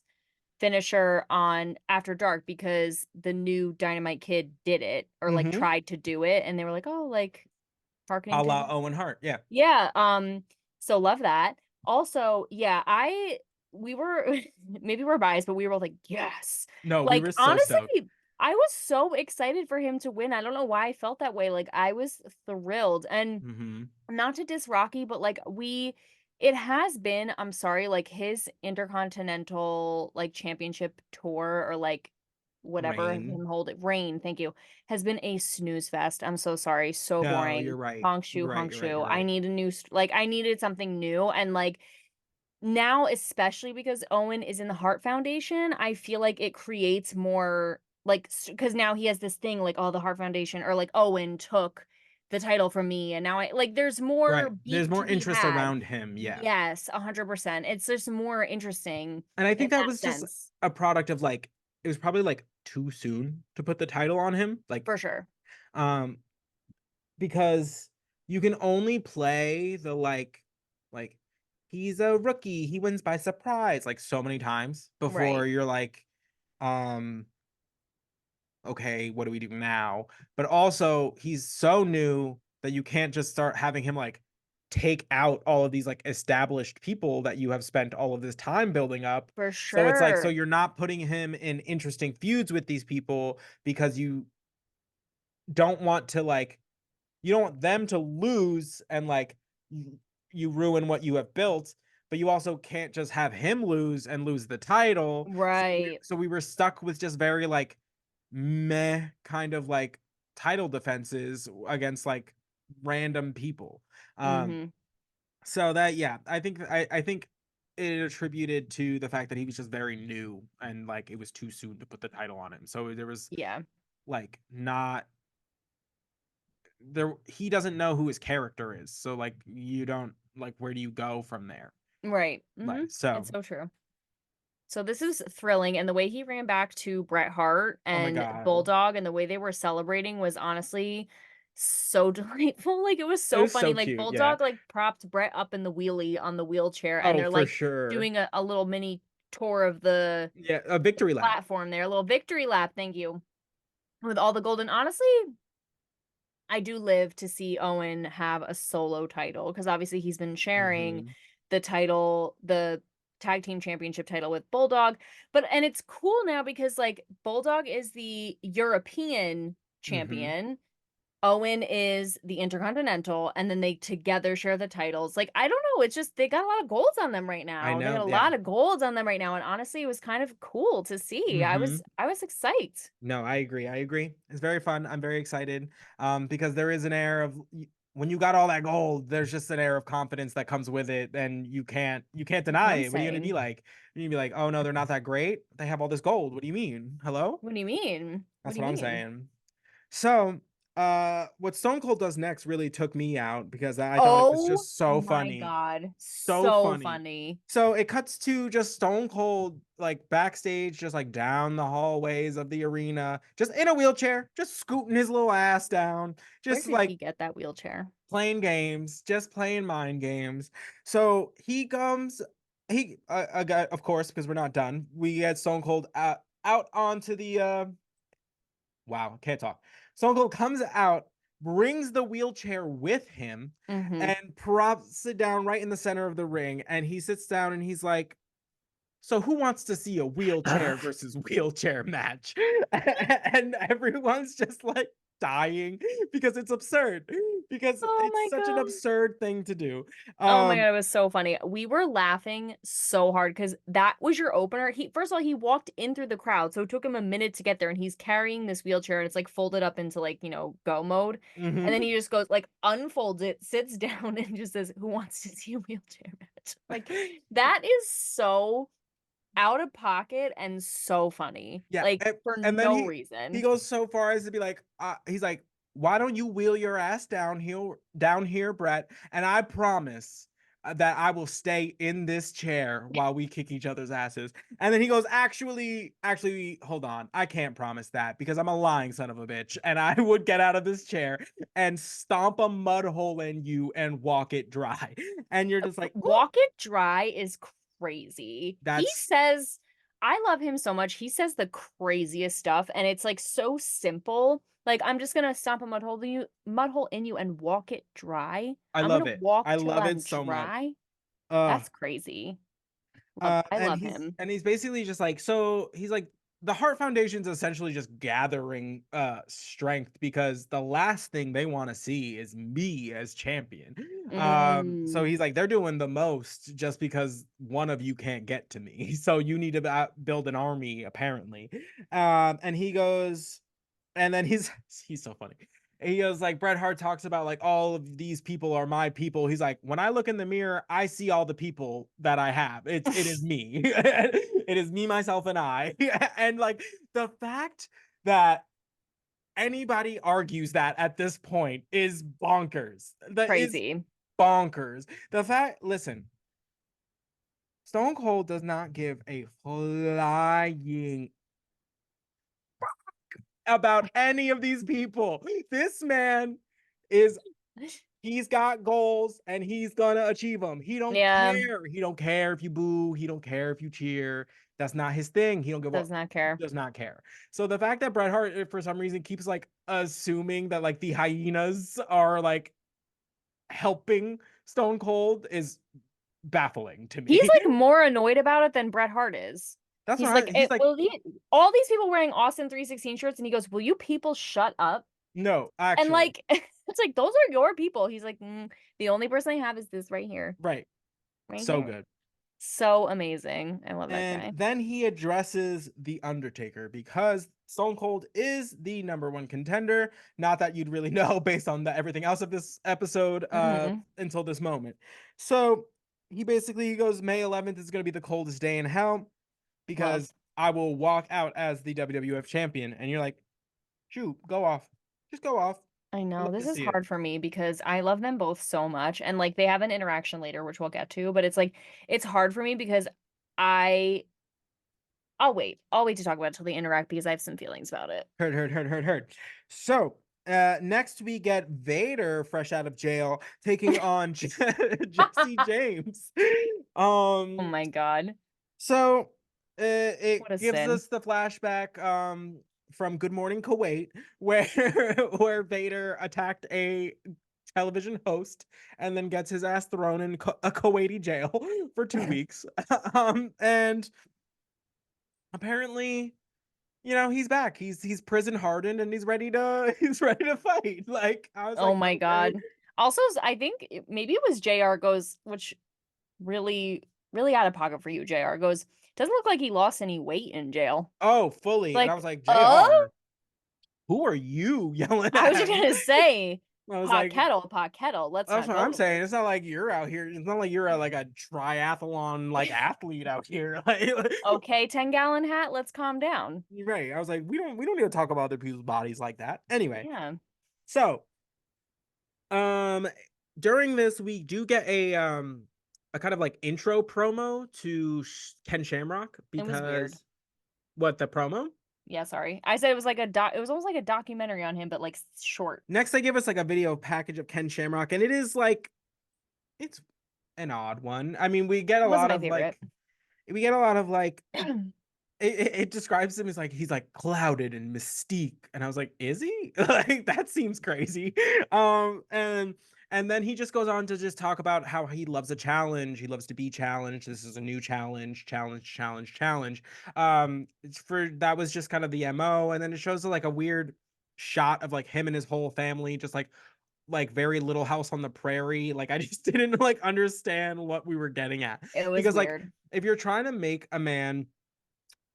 finisher on After Dark because the new Dynamite Kid did it or like Mm-hmm. tried to do it and they were like, "Oh, like A targeting to la Owen Hart. Yeah. yeah, so love that. Also, yeah, we were maybe we're biased, but we were both like, "Yes." No, we Like, were so stoked. honestly, I was so excited for him to win. I don't know why I felt that way. Like, I was thrilled. And Mm-hmm. not to diss Rocky, but like it has been, I'm sorry, like his Intercontinental like championship tour or like whatever Rain. him hold it, reign, thank you, has been a snooze fest. I'm so sorry, so No, you're boring. right. Honk shoe, You're right. honk You're right. shoe. You're I right. need a new like I needed something new and like now, especially because Owen is in the Heart Foundation, I feel like it creates more like because now he has this thing like, oh, the Heart Foundation or like Owen took the title from me, and now I like there's more Right. beef There's to more be interest had. around him. Yeah. Yes, 100%. It's just more interesting And I in think that that was just sense, a product of like it was probably like too soon to put the title on him. Like for sure. um because you can only play the like he's a rookie, he wins by surprise like so many times before Right. you're like um okay, what do we do now? But also, he's so new that you can't just start having him like take out all of these like established people that you have spent all of this time building up. For So it's like, so sure. you're not putting him in interesting feuds with these people because don't want to like, you don't want them to lose and like you ruin what you have built. But you also can't just have him lose and lose the title. Right. So we were stuck with just very like meh kind of like title defenses against like random people. Um Mhm. so that yeah, I think it attributed to the fact that he was just very new and like it was too soon to put the title on him. So there was Yeah. like not there he doesn't know who his character is. So like you don't like where do you go from there? Right. Like It's so so true. So this is thrilling, and the way he ran back to Bret Hart oh my and god. Bulldog and the way they were celebrating was honestly so delightful. Like it was It so was funny. so Like cute, yeah. Bulldog like propped Bret up in the wheelie on the wheelchair, and Oh, they're for like sure. doing a little mini tour of the Yeah, a victory lap. platform there, a little victory lap, thank you, with all the gold. And honestly, I do live to see Owen have a solo title because obviously he's been sharing Mhm. the title, the tag team championship title with Bulldog. But and it's cool now because like Bulldog is the European Mhm. champion, Owen is the Intercontinental, and then they together share the titles. Like, I don't know, it's just they got a lot of golds on them right I now. They got know, a yeah. lot of golds on them right now, and honestly, it was kind of cool to see. Mhm. I was excited. No, I agree. I agree. It's very fun. I'm very excited. Because there is an air of when you got all that gold, there's just an air of confidence that comes with it, and you can't That's what deny I'm it. What are you gonna be saying. like? You're gonna be like, oh no, they're not that great. They have all this gold. What do you mean? Hello? What do you mean? What That's do you what I'm mean? saying. So, what Stone Cold does next really took me out because I thought it was Oh just so my funny. god. So So funny. funny. So it cuts to just Stone Cold like backstage, just like down the hallways of the arena, just in a wheelchair, just scooting his little ass down, Where just did he like get that wheelchair? playing games, just playing mind games. So he comes, of course, because we're not done. We get Stone Cold out onto the wow, can't talk. Stone Cold comes out, brings the wheelchair with him, Mhm. and props it down right in the center of the ring. And he sits down and he's like, so who wants to see a wheelchair versus wheelchair match? And everyone's just like dying because it's absurd. Because Oh it's my such an god. absurd thing to do. Oh my Um, god, it was so funny. We were laughing so hard because that was your opener. He first of all, he walked in through the crowd, so it took him a minute to get there, and he's carrying this wheelchair, and it's like folded up into like, go mode. And then mhm. he just goes like unfolds it, sits down, and just says, "Who wants to see a wheelchair match?" Like that is so out of pocket and so funny. Yeah, Like for and then no he reason. goes so far as to be like, he's like, "Why don't you wheel your ass down here, Brett? And I promise that I will stay in this chair while we kick each other's asses." And then he goes, actually, hold on, I can't promise that because I'm a lying son of a bitch, and I would get out of this chair and stomp a mud hole in you and walk it dry." And you're just like, "Ooh, Walk It Dry is crazy. He that's says I love him so much. He says the craziest stuff and it's like so simple. Like I'm just gonna stomp a mud hole in you and walk it dry. I I'm love gonna it. walk I till love I'm it so much." dry. Uh That's crazy. Love I and love he's him. and he's basically just like so he's like the Heart Foundation's essentially just gathering strength because the last thing they want to see is me as champion. So Mm. he's like they're doing the most just because one of you can't get to me. So you need to build an army apparently. And he goes and then he's so funny. He goes like Bret Hart talks about like all of these people are my people. He's like, when I look in the mirror, I see all the people that I have. It is me. It is me, myself, and I. And like the fact that anybody argues that at this point is bonkers. That is Crazy. bonkers. The fact, listen, Stone Cold does not give a flying about any of these people. This man is he's got goals and he's gonna achieve them. He don't Yeah, care. He don't care if you boo. He don't care if you cheer. That's not his thing. He don't give up. does not He care. does not care. So the fact that Bret Hart, for some reason, keeps like assuming that like the hyenas are like helping Stone Cold is baffling to He's me. like more annoyed about it than Bret Hart is. That's He's what like, he's like. will he all these people wearing Austin 316 shirts and he goes, "Will you people shut up?" No, And actually, like it's like those are your people. He's like, the only person I have is this right here. right. Right So here. good. So amazing. I love that And guy. then he addresses The Undertaker because Stone Cold is the number one contender. Not that you'd really know based on everything else of this episode Mhm. until this moment. So he basically goes, May 11th is going to be the coldest day in hell Love. because I will walk out as the WWF champion. And you're like, shoot, go off. Just go off. I I'd know love this to is see it. hard for me because I love them both so much, and like they have an interaction later, which we'll get to, but it's like it's hard for me because I I'll wait. I'll wait to talk about it till they interact because I have some feelings about it. Heard. So, next we get Vader, fresh out of jail, taking on Jesse James. Oh Um, my god. so What it a gives sin. us the flashback from Good Morning Kuwait, where where Vader attacked a television host and then gets his ass thrown in a Kuwaiti jail for 2 weeks. And apparently, he's back. He's prison hardened and he's ready to he's ready to fight. Like, I was Oh like, my okay. god. Also, I think maybe it was JR goes, which really out of pocket for you, JR goes, doesn't look like he lost any weight in jail. Oh, fully. And I was Like, like, oh, JR, who are you yelling I was at? just gonna say, I was like, pot kettle. Let's that's not what go I'm there. saying. It's not like you're out here. It's not like you're like a triathlon like athlete out here. Like, Okay, 10-gallon hat, let's calm down. you're right. I was like, we don't need to talk about other people's bodies like that. Anyway, Yeah, so um during this we do get a kind of like intro promo to Ken Shamrock it was weird. because what the promo? Yeah, sorry. I said it was like a doc. It was almost like a documentary on him, but like short. Next they give us like a video package of Ken Shamrock and it is like it's an odd one. I mean, It wasn't my favorite. we get a lot of like it describes him as like he's like clouded in mystique and I was like, is he? Like, that seems crazy. And then he just goes on to just talk about how he loves a challenge, he loves to be challenged, this is a new challenge. For that was just kind of the MO. And then it shows like a weird shot of like him and his whole family just like very Little House on the Prairie. Like, I just didn't like understand what we were getting at, It was because like weird. if you're trying to make a man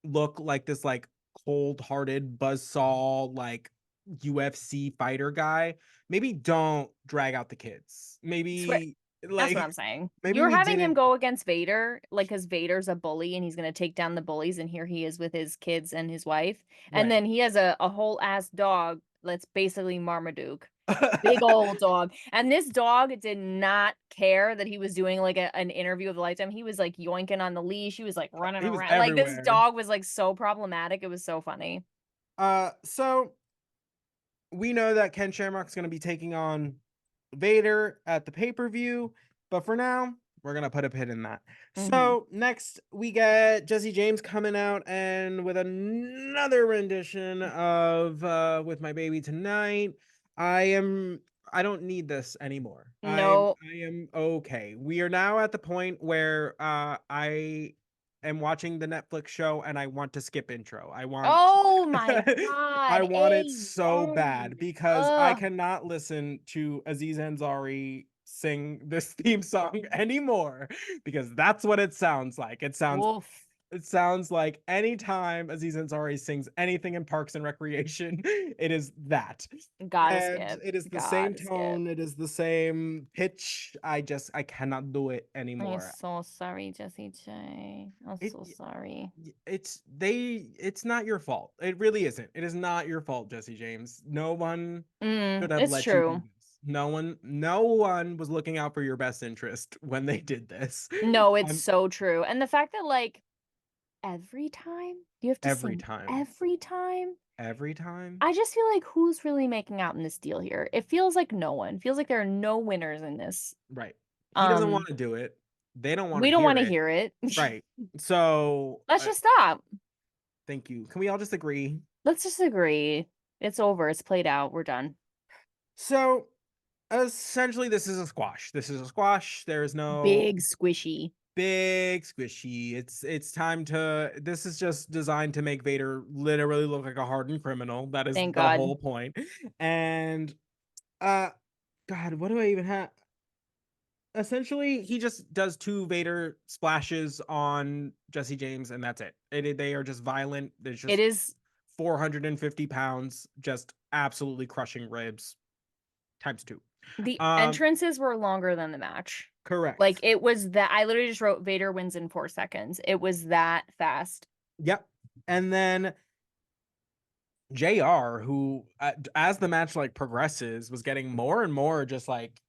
look like this like cold-hearted buzzsaw like UFC fighter guy, maybe don't drag out the kids. Swear, Maybe that's what like I'm saying. maybe You're we having him didn't. go against Vader, like, because Vader's a bully and he's gonna take down the bullies, and here he is with his kids and his wife, and Right. then he has a whole ass dog that's basically Marmaduke. Big old dog. And this dog did not care that he was doing like an interview of a lifetime. He was like yoinking on the leash. He was like running He was around. Like this everywhere. dog was like so problematic. It was so funny. So we know that Ken Shamrock's going to be taking on Vader at the pay-per-view, but for now, we're going to put a pin in that. Hmm. So, next we get Jesse James coming out and with another rendition of With My Baby Tonight. I don't need this anymore. No. I am okay. We are now at the point where I am watching the Netflix show and I want to skip intro. Oh my I God. want it so bad Amen. because I Ugh. cannot listen to Aziz Ansari sing this theme song anymore because that's what it sounds like. Woof. It sounds like anytime Aziz Ansari sings anything in Parks and Recreation, it is that. Gotta And skip. it is the same Gotta skip. tone, it is the same pitch. I cannot do it I'm anymore. so sorry, Jesse J. I'm It so sorry. it's not your fault. It really isn't. It is not your fault, Jesse James. No one should have It's let you do true. this. No one was looking out for your best interest when they did this. No, it's I'm so true. And the fact that like every time you have to every sing time. every time. Every time. I just feel like who's really making out in this deal here? It feels like no one. It feels like there are no winners in this. Right. He doesn't want Um, to do it. They don't want to we don't hear want to it. hear it. Right. So, Let's just stop. thank you. Can we all just agree? Let's just agree. It's over. It's played out. We're done. So, essentially this is a squash. This is a squash. There is no Big squishy. big squishy. It's time to this is just designed to make Vader literally look like a hardened criminal. That is Thank the God. whole point. And uh God, what do I even have? Essentially, he just does two Vader splashes on Jesse James, and that's it. They are just violent. There's It just is 450 pounds, just absolutely crushing ribs times two. the Um, entrances were longer than the match. Correct. Like, it was that I literally just wrote Vader wins in 4 seconds. It was that fast. Yep. And then JR, who as the match like progresses, was getting more and more just like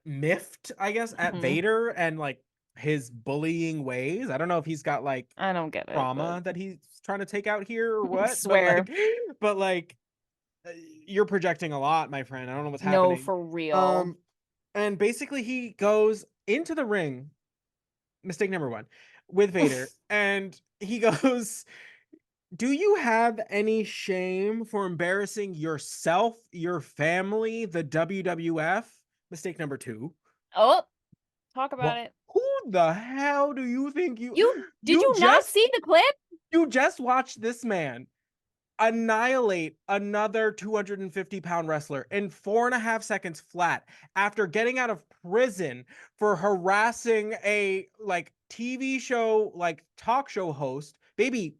miffed, I guess, at Mhm. Vader and like his bullying ways. I don't know if he's got like I don't get it, but trauma that he's trying to take out here or I what, swear. but like you're projecting a lot, my friend. I don't know what's No, happening. for real. Um and basically he goes into the ring, mistake number 1, with Vader, and he goes, "Do you have any shame for embarrassing yourself, your family, the WWF?" Mistake number 2. Oh, talk about What? it. Who the hell do you think Did you you not see the clip? just watched this man annihilate another 250-pound wrestler in 4.5 seconds flat after getting out of prison for harassing a like TV show, like talk show host? Baby,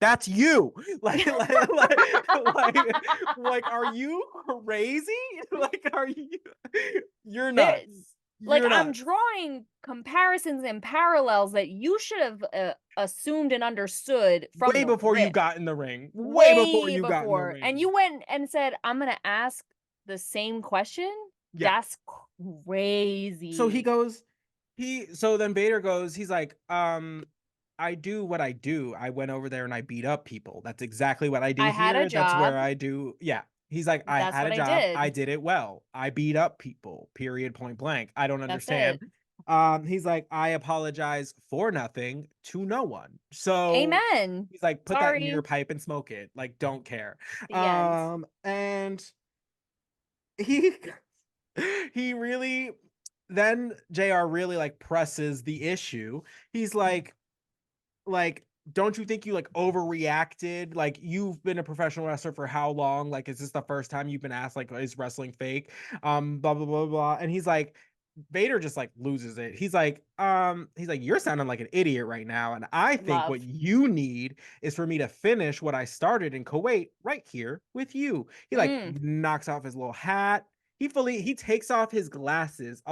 that's you. Like, are you crazy? Like, are you? You're There, nuts. like, You're I'm nuts. drawing comparisons and parallels that you should have assumed and understood from Way the before you rip, got in the ring. Way before way you got in the before. And ring. you went and said, "I'm gonna ask the same question." Yeah. That's So he crazy. goes, so then Vader goes, he's like, I do what I do. I went over there and I beat up people. That's exactly what I do I had a here. That's where job. I do. Yeah. He's like, I That's had what a I job. I did. did it well. I beat up people. Period. Point blank. I don't That's understand. it. He's like, I apologize for nothing to no one. So Amen. he's like, put that in your Sorry. pipe and smoke it. Like, don't care. The end. And he he really, then JR really like presses the issue. He's like, don't you think you like overreacted? Like, you've been a professional wrestler for how long? Like, is this the first time you've been asked like, is wrestling fake? Blah blah blah blah. And he's like, Vader just like loses it. He's like, you're sounding like an idiot right now. And I think what Love. you need is for me to finish what I started in Kuwait right here with you. He like Mm. knocks off his little hat. He takes off his glasses.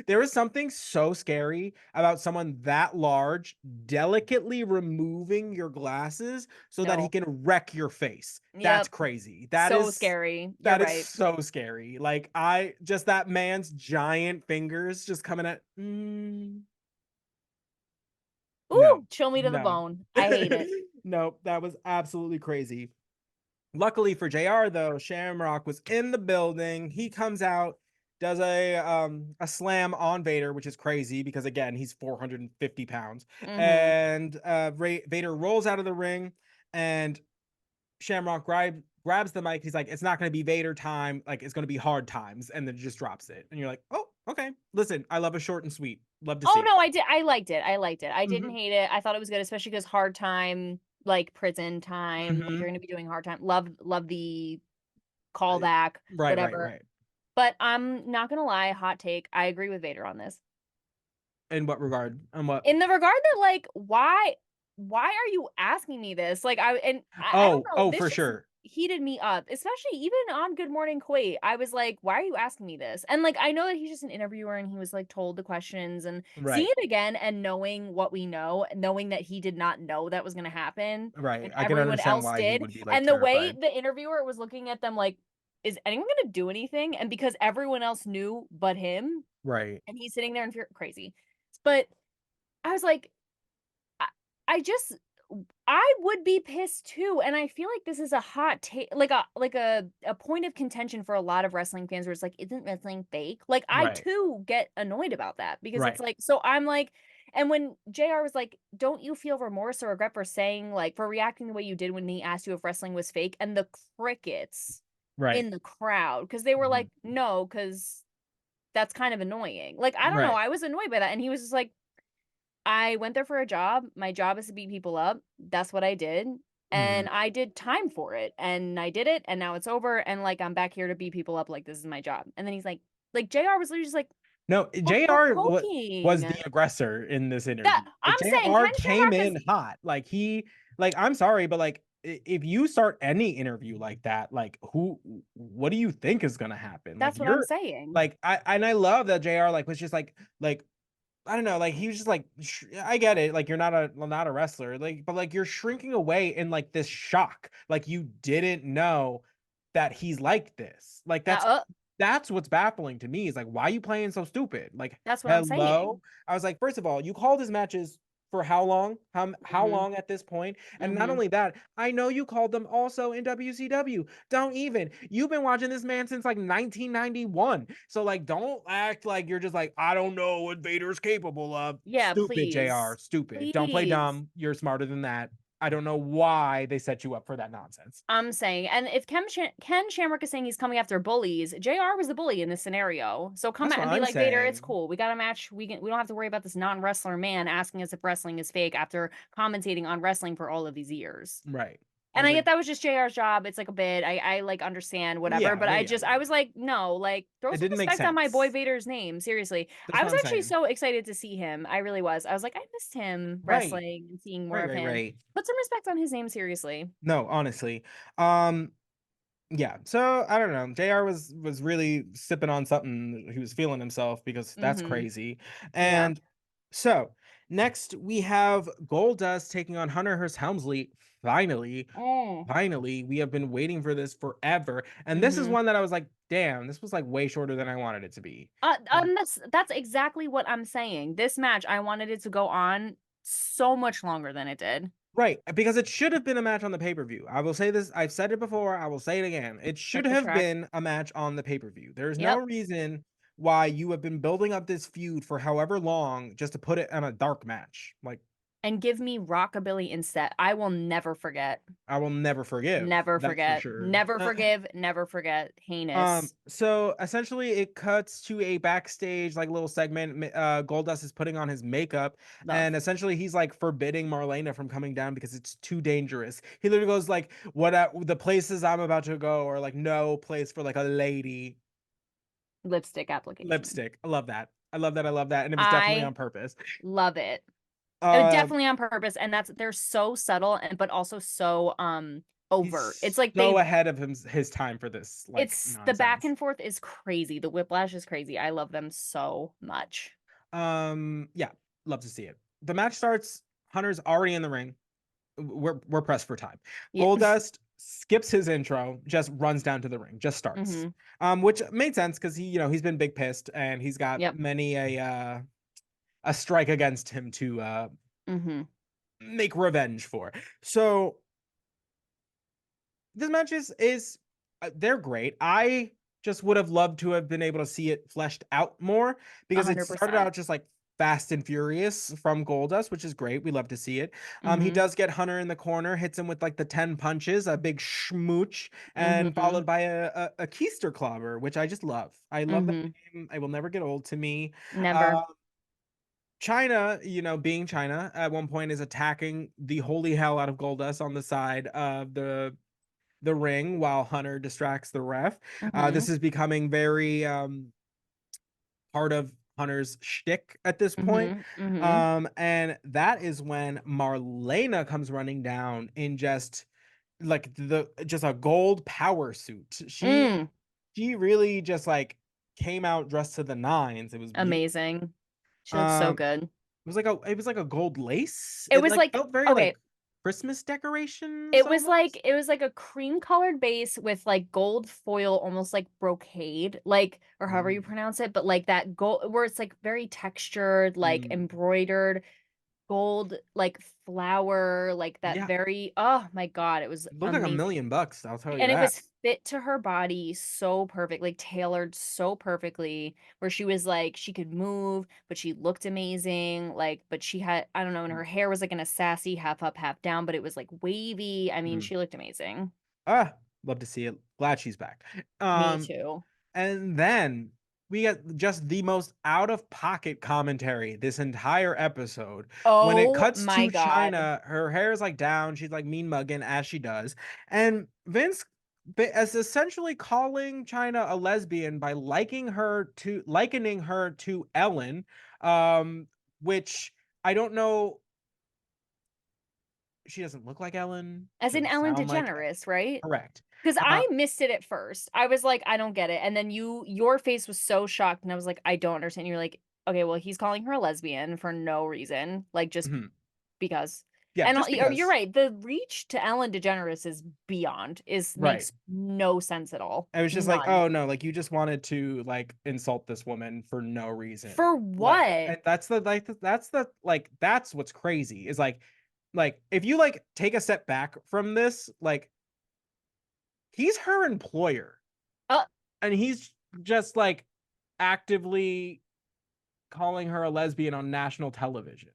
There is something so scary about someone that large delicately removing your glasses so that he No. can wreck your face. That's Yep. crazy. So scary. You're That is right. so scary. Like, I just, that man's giant fingers just coming at no, Ooh, chill me to the no. bone. I hate it. No, that was absolutely crazy. Luckily for JR though, Shamrock was in the building. He comes out, does a slam on Vader, which is crazy because again, he's 450 pounds. Mhm. And Vader rolls out of the ring, and Shamrock grabs the mic. He's like, it's not going to be Vader time. Like, it's going to be hard times. And then just drops it. And you're like, oh, okay. Listen, I love a short and sweet. Love to see Oh it. no, I did. I liked it. I liked it. I didn't Mm-hmm. hate it. I thought it was good, especially because hard time, like prison time, like Mm-hmm. you're gonna be doing hard time. Love the callback, Right, right, whatever. right. But I'm not gonna lie, hot take. I agree with Vader on this. In what regard? On what? In the regard that, like, why are you asking me this? Like, I don't know. Oh, This for just sure. heated me up, especially even on Good Morning Kuwait. I was like, why are you asking me this? And like, I know that he's just an interviewer and he was like told the questions, and seeing Right, it again and knowing what we know, knowing that he did not know that was going to happen right. and I can everyone understand else why he did. would be like And the way terrified. the interviewer was looking at them like, is anyone going to do anything? And because everyone else knew but him, Right, and he's sitting there and fear crazy. But I was like, I I just I would be pissed too, and I feel like this is a hot take, like a point of contention for a lot of wrestling fans where it's like, "Isn't wrestling fake?" Like, I right, too get annoyed about that because it's right. like, so I'm like, and when JR was like, "Don't you feel remorse or regret for saying, like, for reacting the way you did when he asked you if wrestling was fake?" And the crickets Right. in the crowd, because they were Mhm. like, "No, because that's kind of annoying." Like, I don't know, Right. I was annoyed by that, and he was just like, I went there for a job. My job is to beat people up. That's what I did. Mhm. And I did time for it. And I did it. And now it's over. And like, I'm back here to beat people up. Like, this is my job. And then he's like, JR was literally just like, No, but we're JR was poking. the aggressor in this That interview. Like, I'm saying JR Ken came Shamrock in is, hot. Like, I'm sorry, but like if you start any interview like that, like what do you think is gonna happen? Like That's what I'm you're saying. like I love that JR like was just like I don't know, like he was just like I get it, like you're not a wrestler, like but like you're shrinking away in like this shock, like you didn't know that he's like this. Like Uh, uh, that's what's baffling to me is like why are you playing so stupid? Like that's what I'm hello, saying. I was like, first of all, you called his matches for how long? How Mhm. long at this point? And not Mhm. only that, I know you called them also in WCW. Don't even. You've been watching this man since like 1991. So like don't act like you're just like I don't know what Vader's capable of. Yeah, Stupid JR, please. stupid. Don't play Please. dumb. You're smarter than that. I don't know why they set you up for that nonsense. I'm saying, and if Ken Shamrock is saying he's coming after bullies, JR was the bully in this scenario. So come That's out what and be I'm like, Vader, it's saying. cool. We got a match. We don't have to worry about this non-wrestler man asking us if wrestling is fake after commentating on wrestling for all of these years. Right. I And was I like, get that was just JR's job. It's like a bit. I like understand whatever, yeah, but yeah, yeah, yeah, I was yeah. like, no, like throw It some didn't make respect on my boy sense. Vader's name. Seriously. That's I what was I'm actually saying. so excited to see him. I really was. I was like, I missed him Right. wrestling and seeing more Right, of right, him. right. Put some respect on his name, seriously. No, honestly. Um, yeah. So I don't know. JR was really sipping on something. He was feeling himself because that's Mm-hmm. crazy. Yeah. And so next we have Goldust taking on Hunter Hearst Helmsley. Finally, Oh. finally, we have been waiting for this forever. And this is Mm-hmm. one that I was like, damn, this was like way shorter than I wanted it to be. That's exactly what I'm saying. This match, I wanted it to go on so much longer than it did. Right, because it should have been a match on the pay-per-view. I will say this, I've said it before, I will say it again. It should Check the have track. been a match on the pay-per-view. There's no Yep. reason why you have been building up this feud for however long just to put it on a dark match. Like, And give me Rockabilly instead. I will never forget. I will never forgive. Never That's for forget. sure. Never forgive. Never forget. Heinous. So essentially it cuts to a backstage like little segment. Goldust is putting on his makeup and Love. essentially he's like forbidding Marlena from coming down because it's too dangerous. He literally goes like, the places I'm about to go are like no place for like a lady. Lipstick application. Lipstick. I love that. I love that. I love that. And it was definitely on I purpose. love it. It was Uh definitely on purpose, and that's they're so subtle and but also so overt. It's he's like so they ahead of his time for this like it's the back nonsense. and forth is crazy. The whiplash is crazy. I love them so much. Yeah, love to see it. The match starts. Hunter's already in the ring. We're pressed for time. Yeah. Goldust skips his intro, just runs down to the ring, just starts. Mm-hmm. Which made sense because he's been big pissed and he's got Yep. many a strike against him to Mm-hmm. make revenge for. So this match is they're great. I just would have loved to have been able to see it fleshed out more because it started 100%. out just like fast and furious from Goldust, which is great. We love to see it. He Mm-hmm. does get Hunter in the corner, hits him with like the 10 punches, a big schmooch, and Mm-hmm. followed by a keister clobber, which I just love. I love that Mm-hmm. name. I will never get old to me. Uh, Never. China, being China, at one point is attacking the holy hell out of Goldust on the side of the ring while Hunter distracts the ref. Mm-hmm. This is becoming very part of Hunter's shtick at this point. Mm-hmm. Mm-hmm. And that is when Marlena comes running down in just like the just a gold power suit. Mm. She really just like came out dressed to the nines. It was beautiful. Amazing. She looks so Um, good. it was like a gold lace. It It was like like felt very okay, like Christmas decorations almost. it was like a cream colored base with like gold foil, almost like brocade, like or however you Mm, pronounce it, but like that gold where it's like very textured, like mm. embroidered gold, like flower, like that Yeah, very oh my God, it was it looked like amazing. $1 million, I'll tell you And it that. was fit to her body so perfect, like tailored so perfectly, where she was like, she could move, but she looked amazing. Like, but she had, I don't know, and her hair was like in a sassy half up, half down, but it was like wavy. I mean, Mhm. she looked amazing. Love to see it. Glad she's back. Me Um, too. and then we get just the most out of pocket commentary this entire episode. When it Oh cuts my to God. China, her hair is like down. She's like mean mugging as she does, and Vince is essentially calling China a lesbian by likening her to Ellen, which I don't know she doesn't look like Ellen. As She in doesn't Ellen sound like DeGeneres, right? correct. Because I missed it at first. I was like, I don't get it. And then your face was so shocked, and I was like, I don't understand. You're like, okay, well, he's calling her a lesbian for no reason, like just Mhm. because. Yeah, And just you're because. right. The reach to Ellen DeGeneres is beyond. Is Right. makes no sense at all. I was just like, None. oh no, like you just wanted to like insult this woman for no reason. For Like, what? and that's what's crazy is like if you like take a step back from this, like he's her employer Uh, and he's just like actively calling her a lesbian on national television.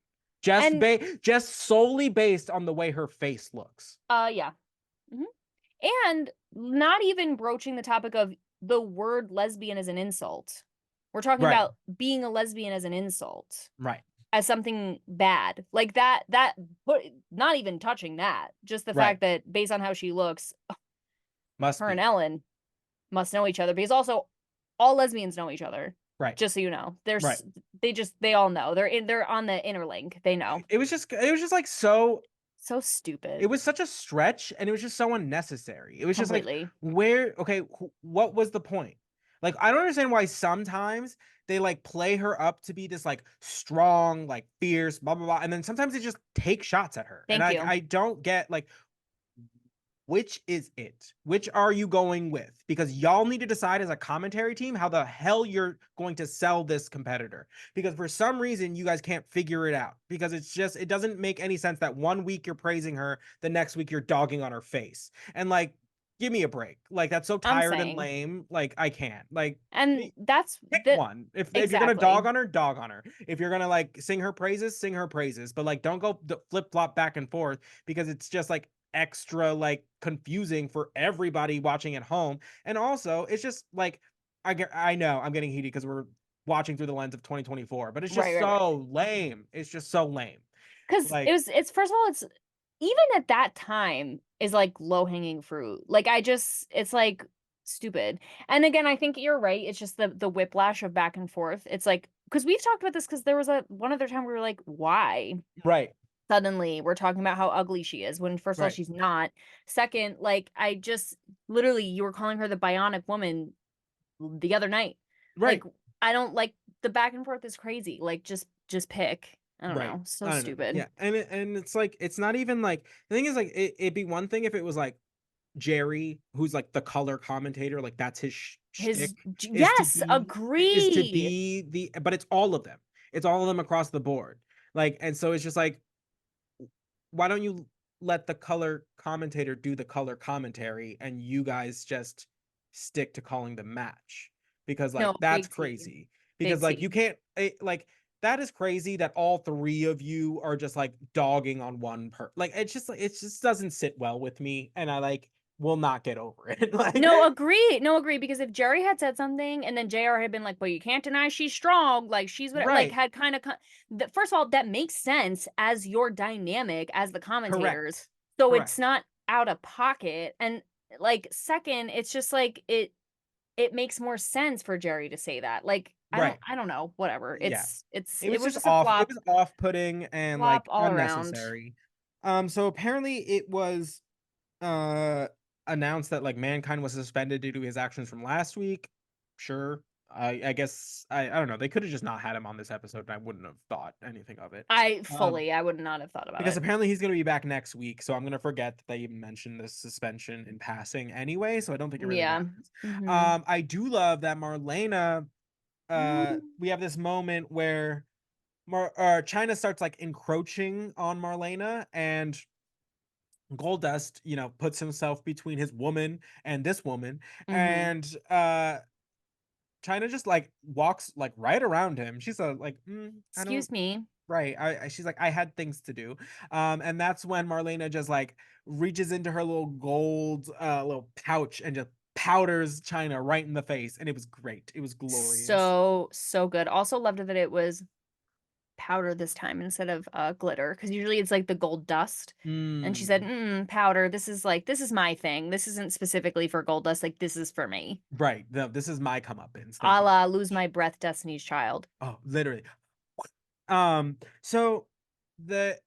and Just solely based on the way her face looks. yeah. Mhm. And not even broaching the topic of the word lesbian as an insult. We're talking Right. about being a lesbian as an insult, Right. as something bad. Like that put not even touching that. Just the Right. fact that based on how she looks, Must her and be. Ellen must know each other because also all lesbians know each other. Right. Just so you know. Right. They all know. They're on the interlink. They know. It was just like so So it stupid. was such a stretch and it was just so unnecessary. It was just like Completely. where okay, what was the point? Like I don't understand why sometimes they like play her up to be this like strong, like fierce, blah blah blah, and then sometimes they just take shots at her. And Thank you. I don't get like which is it? Which are you going with? Because y'all need to decide as a commentary team how the hell you're going to sell this competitor. Because for some reason, you guys can't figure it out. Because it doesn't make any sense that one week you're praising her, the next week you're dogging on her face. And like, give me a break. Like, that's so I'm tired and saying. lame. Like, I can't. Like, And that's pick the one. If you're gonna exactly. dog on her. If you're gonna like sing her praises, sing her praises. But like, don't go flip flop back and forth because it's just like extra like confusing for everybody watching at home. And also, it's just like I know I'm getting heated because we're watching through the lens of 2024, but it's Right, just right, right. so lame. It's just so lame. Because Like, it's first of all, it's even at that time is like low hanging fruit. Like it's like stupid. And again, I think you're right. It's just the whiplash of back and forth. It's like because we've talked about this because there was a one other time we were like, why? right, Suddenly we're talking about how ugly she is when first of all right, she's not. Second, like I just literally you were calling her the bionic woman the other night. Like right. I don't like the back and forth is crazy. Like just pick. I don't Right. know. So I don't know. stupid. Yeah. And it's like it's not even like the thing is like it'd be one thing if it was like Jerry, who's like the color commentator, like that's his shtick, Yes, is to agree. be the, but it's all of them. It's all of them across the board. Like, and so it's just like, why don't you let the color commentator do the color commentary and you guys just stick to calling the match? Because like No, that's big T. crazy. Big Because like T. you can't like that is crazy that all three of you are just like dogging on like it's just like it just doesn't sit well with me and I like will not get over it. Like No, agree. No, agree. Because if Jerry had said something and then JR had been like, well, you can't deny she's strong, like she's what like right, had kind of first of all, that makes sense as your dynamic as the commentators. correct. So it's Correct. not out of pocket. And like second, it's just like it makes more sense for Jerry to say that. Like Right. I don't know, whatever. Yeah. It It was was just just a off. It flop, was off-putting and flop like all around. unnecessary. So apparently it was uh announced that like Mankind was suspended due to his actions from last week. Sure. I guess I don't know. They could have just not had him on this episode and I wouldn't have thought anything of it. I would not have thought about Because it. apparently he's going to be back next week, so I'm going to forget that they even mentioned the suspension in passing anyway, so I don't think it really Yeah. matters. Hmm. I do love that Marlena we have this moment where China starts like encroaching on Marlena and Goldust, puts himself between his woman and this woman, Hmm. and China just like walks like right around him. She's like, I don't. Excuse me. Right. She's like, I had things to do. And that's when Marlena just like reaches into her little gold little pouch and just powders China right in the face. And it was great. It was glorious. So good. Also loved that it was powder this time instead of glitter because usually it's like the gold dust. And she said, Mm, powder. This is my thing. This isn't specifically for gold dust. Like this is for me. right. No, this is my comeuppance. Thank A you. la lose my breath, Destiny's Child. Oh, literally. So the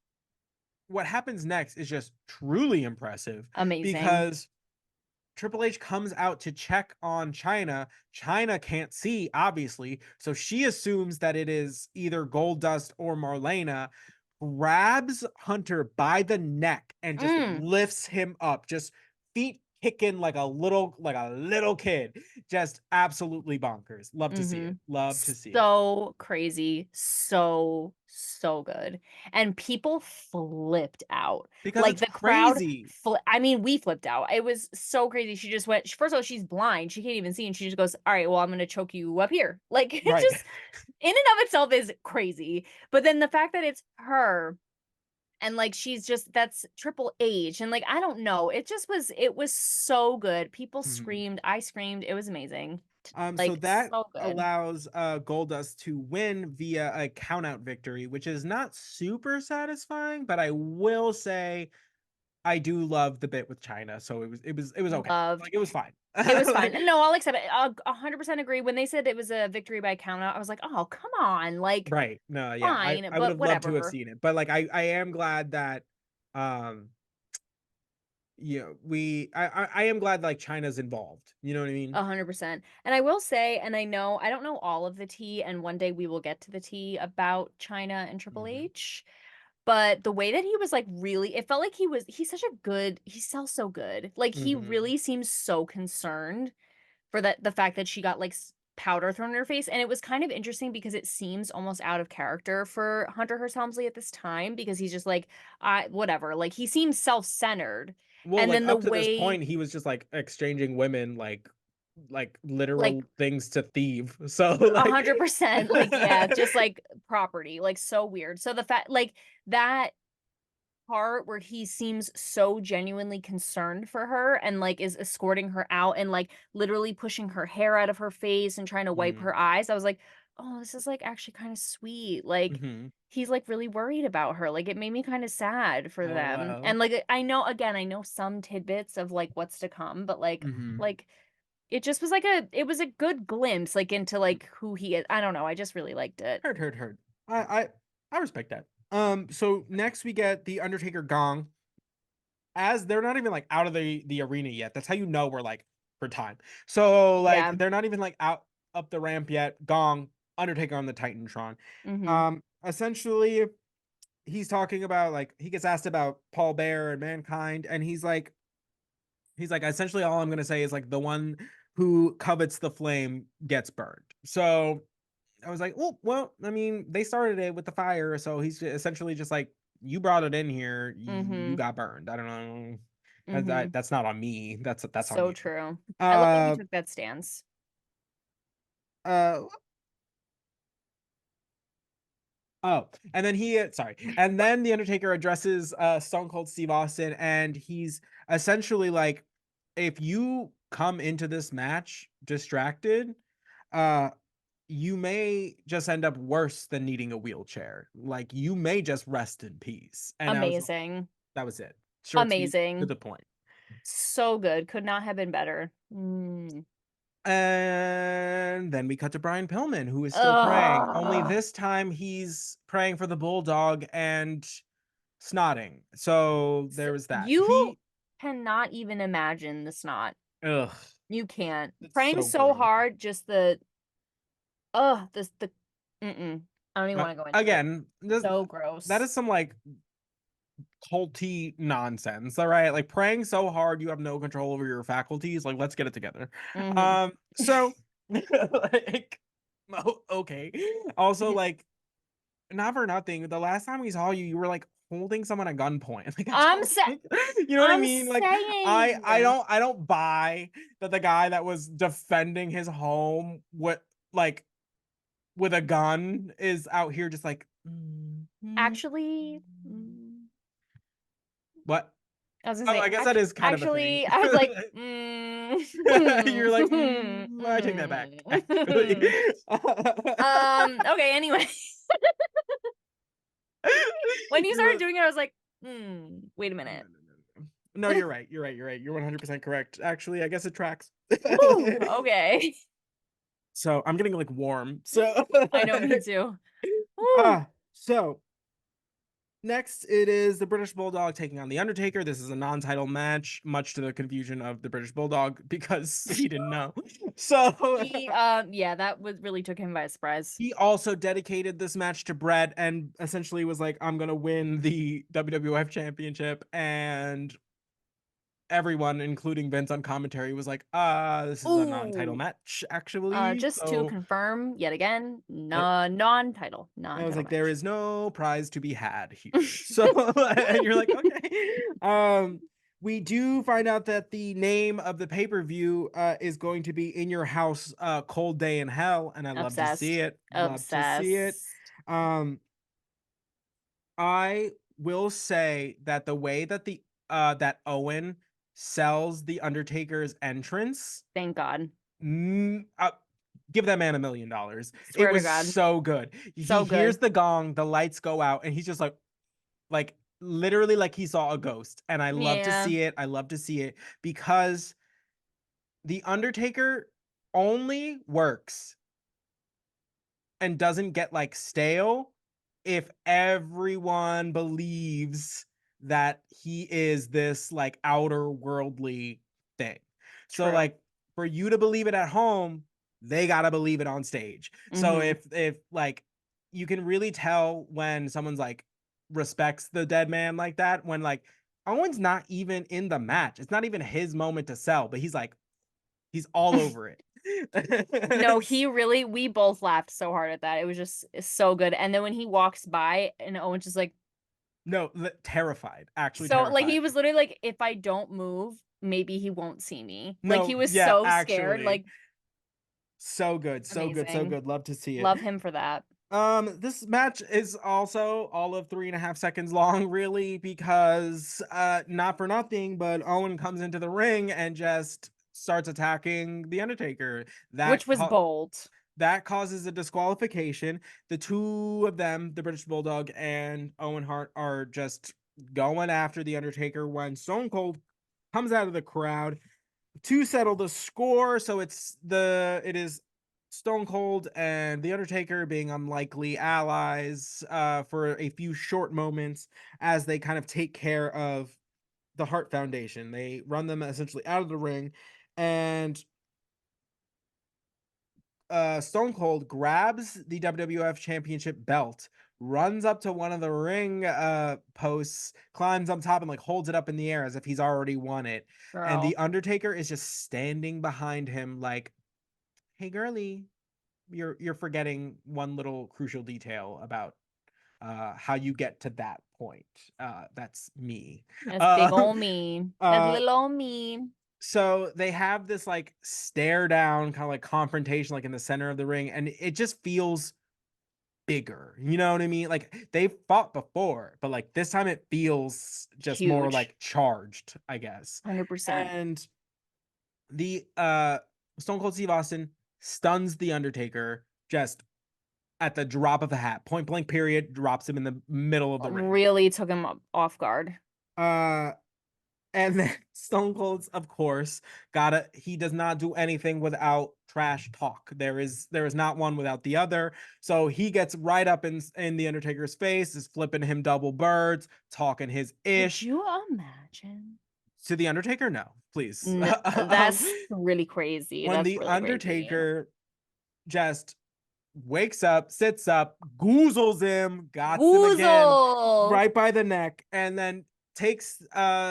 what happens next is just truly impressive Amazing. because Triple H comes out to check on China. China can't see, obviously, so she assumes that it is either Goldust or Marlena, grabs Hunter by the neck and just Mm. lifts him up, just feet kicking like a little kid. Just absolutely bonkers. Love to see it. Mhm. Love to see it. So crazy. So, so good. And people flipped out. Because Like, it's the crowd crazy. I mean, we flipped out. It was so crazy. She just went first of all, she's blind. She can't even see, and she just goes, "Alright, well, I'm gonna choke you up here." Like, it Right. just in and of itself is crazy. But then the fact that it's her and, like, she's just that's Triple H, and, like, I don't know. It was so good. People Mhm. screamed. I screamed. It was amazing. So Like, that so good. allows Goldust to win via a countout victory, which is not super satisfying, but I will say I do love the bit with China, so it was okay. Loved. Like it was fine. It was Like, fine. No, I'll accept it. I'll 100% agree. When they said it was a victory by countout, I was like, "Oh, come on." Like, right. No, yeah. fine, I would but have loved to have whatever. seen it. But like I am glad that um I am glad like China's involved. You know what I mean? 100%. And I will say, and I don't know all of the tea, and one day we will get to the tea about China and Triple Hmm. H. But the way that he was like really, it felt like he's such a good, he sells so good. Like, he Hmm. really seems so concerned for the fact that she got like powder thrown in her face, and it was kind of interesting because it seems almost out of character for Hunter Hearst Helmsley at this time, because he's just like, I whatever, like, he seems self-centered. Well, And like then the up to this way, point, he was just like exchanging women like like, literal things to thieve. So a like 100%, like, yeah, just like property, like, so weird. So the fact, like, that part where he seems so genuinely concerned for her and, like, is escorting her out and, like, literally pushing her hair out of her face and trying to wipe Mhm, her eyes, I was like, "Oh, this is, like, actually kinda sweet." Like, mhm. he's, like, really worried about her. Like, it made me kinda sad for them. LOL. And, like, I know, again, I know some tidbits of, like, what's to come, but, Mhm. like, it just was like it was a good glimpse, like, into, like, who he is. I don't know, I just really liked it. Heard, heard, heard. I respect that. So next we get the Undertaker gong. As they're not even like out of the arena yet. That's how you know we're like for time. So like Yeah. they're not even like out up the ramp yet. Gong, Undertaker on the Titantron. Mhm. Essentially he's talking about like he gets asked about Paul Bear and Mankind, and he's like essentially all I'm gonna say is like the one who covets the flame gets burned. So I was like, oh well, I mean, they started it with the fire, so he's essentially just like, you brought it in here, you Mhm. got burned. I don't know. Mhm. That's not on me. That's on So you. true. I love that he Uh took that stance. uh oh, and then and then the Undertaker addresses Stone Cold Steve Austin, and he's essentially like, if you come into this match distracted, uh you may just end up worse than needing a wheelchair. Like you may just rest in peace. And Amazing. that was it. Short, sweet, to Amazing. the point. So good. Could not have been better. Mm. And then we cut to Brian Pillman, who is still praying. Only Ugh. this time he's praying for the bulldog and snotting. So there was that. You cannot even imagine the snot. Ugh, You can't. it's Praying so so gross. hard, just the mm-mm. I don't even wanna go into it. Again, So that gross. is some like culty nonsense. All right. Like praying so hard you have no control over your faculties. Like, let's get it together. Mhm. So like okay. Also, like, not for nothing. The last time we saw you, you were like holding someone at gunpoint. Like, I I'm don't sa think you know what I I'm mean? Like, saying. I don't buy that the guy that was defending his home like with a gun is out here just like Actually, what? I was gonna Oh, say, I guess that is kind of a thing. actually, I was like, You're like, I take that back, actually. Okay, anyway. When you You're started like, doing it, I was like, wait a no, minute. no, no, no. No, you're right. You're right. You're right. You're 100% correct. Actually, I guess it tracks. Woo, okay. So I'm getting like warm. So, I know, me too. Woo. so Next, it is the British Bulldog taking on the Undertaker. This is a non-title match, much to the confusion of the British Bulldog because he didn't know. So Yeah, that was really took him by surprise. he also dedicated this match to Bret and essentially was like, I'm gonna win the WWF championship. And everyone, including Vince on commentary, was like, this is a non-title Ooh. match, actually. Just to So confirm yet again, there, non-title I was like, there match. is no prize to be had here. So and you're like, okay. We do find out that the name of the pay-per-view is going to be In Your House, Cold Day in Hell, and I love to see Obsessed. it. Love to see it. Obsessed. Um, I will say that the way that the that Owen sells the Undertaker's entrance, Thank God. mm, uh, give that man $1 million. It Swear to was God. so good. He So hears good. the gong, the lights go out, and he's just like literally like he saw a ghost. And I love to Yeah. see it. I love to see it because the Undertaker only works and doesn't get like stale if everyone believes that he is this like outer worldly thing. So True. like for you to believe it at home, they got to believe it on stage. So Mm-hmm. if like you can really tell when someone's like respects the dead man like that, when like Owen's not even in the match. It's not even his moment to sell, but he's all over it. No, we both laughed so hard at that. It was just so good. And then when he walks by and Owen's just like, No, terrified, actually so like terrified. he was literally like, if I don't move, maybe he won't see me. Like he No, was yeah, so scared. actually. Like So good, so good, so amazing. good. Love to see it. Love him for that. This match is also all of 3.5 seconds long, really, because not for nothing, but Owen comes into the ring and just starts attacking the Undertaker. Which was bold. That causes a disqualification. The two of them, the British Bulldog and Owen Hart, are just going after the Undertaker when Stone Cold comes out of the crowd to settle the score. So it is Stone Cold and the Undertaker being unlikely allies for a few short moments as they kind of take care of the Hart Foundation. They run them essentially out of the ring, and Stone Cold grabs the WWF Championship belt, runs up to one of the ring posts, climbs on top, and like holds it up in the air as if he's already won it. And Girl. the Undertaker is just standing behind him, like, "Hey, girly, you're forgetting one little crucial detail about how you get to that point. That's me." That's big Uh, ol' me. That's uh, little ol' me. so they have this like stare down kind of like confrontation like in the center of the ring, and it just feels bigger, you know what I mean? Like they've fought before, but like this time it feels just more Huge. like charged, I guess. 100%. And the Stone Cold Steve Austin stuns the Undertaker just at the drop of a hat, point blank period, drops him in the middle of the ring. Really took him off guard. uh And then Stone Cold's, of course, gotta he does not do anything without trash talk. There is not one without the other. So he gets right up in the Undertaker's face, is flipping him double birds, talking his Could ish. you imagine? To the Undertaker, no, please. No, that's really crazy. When That's the really crazy. Undertaker just wakes up, sits up, goozles him, gots him again, Woozle! right by the neck, and then takes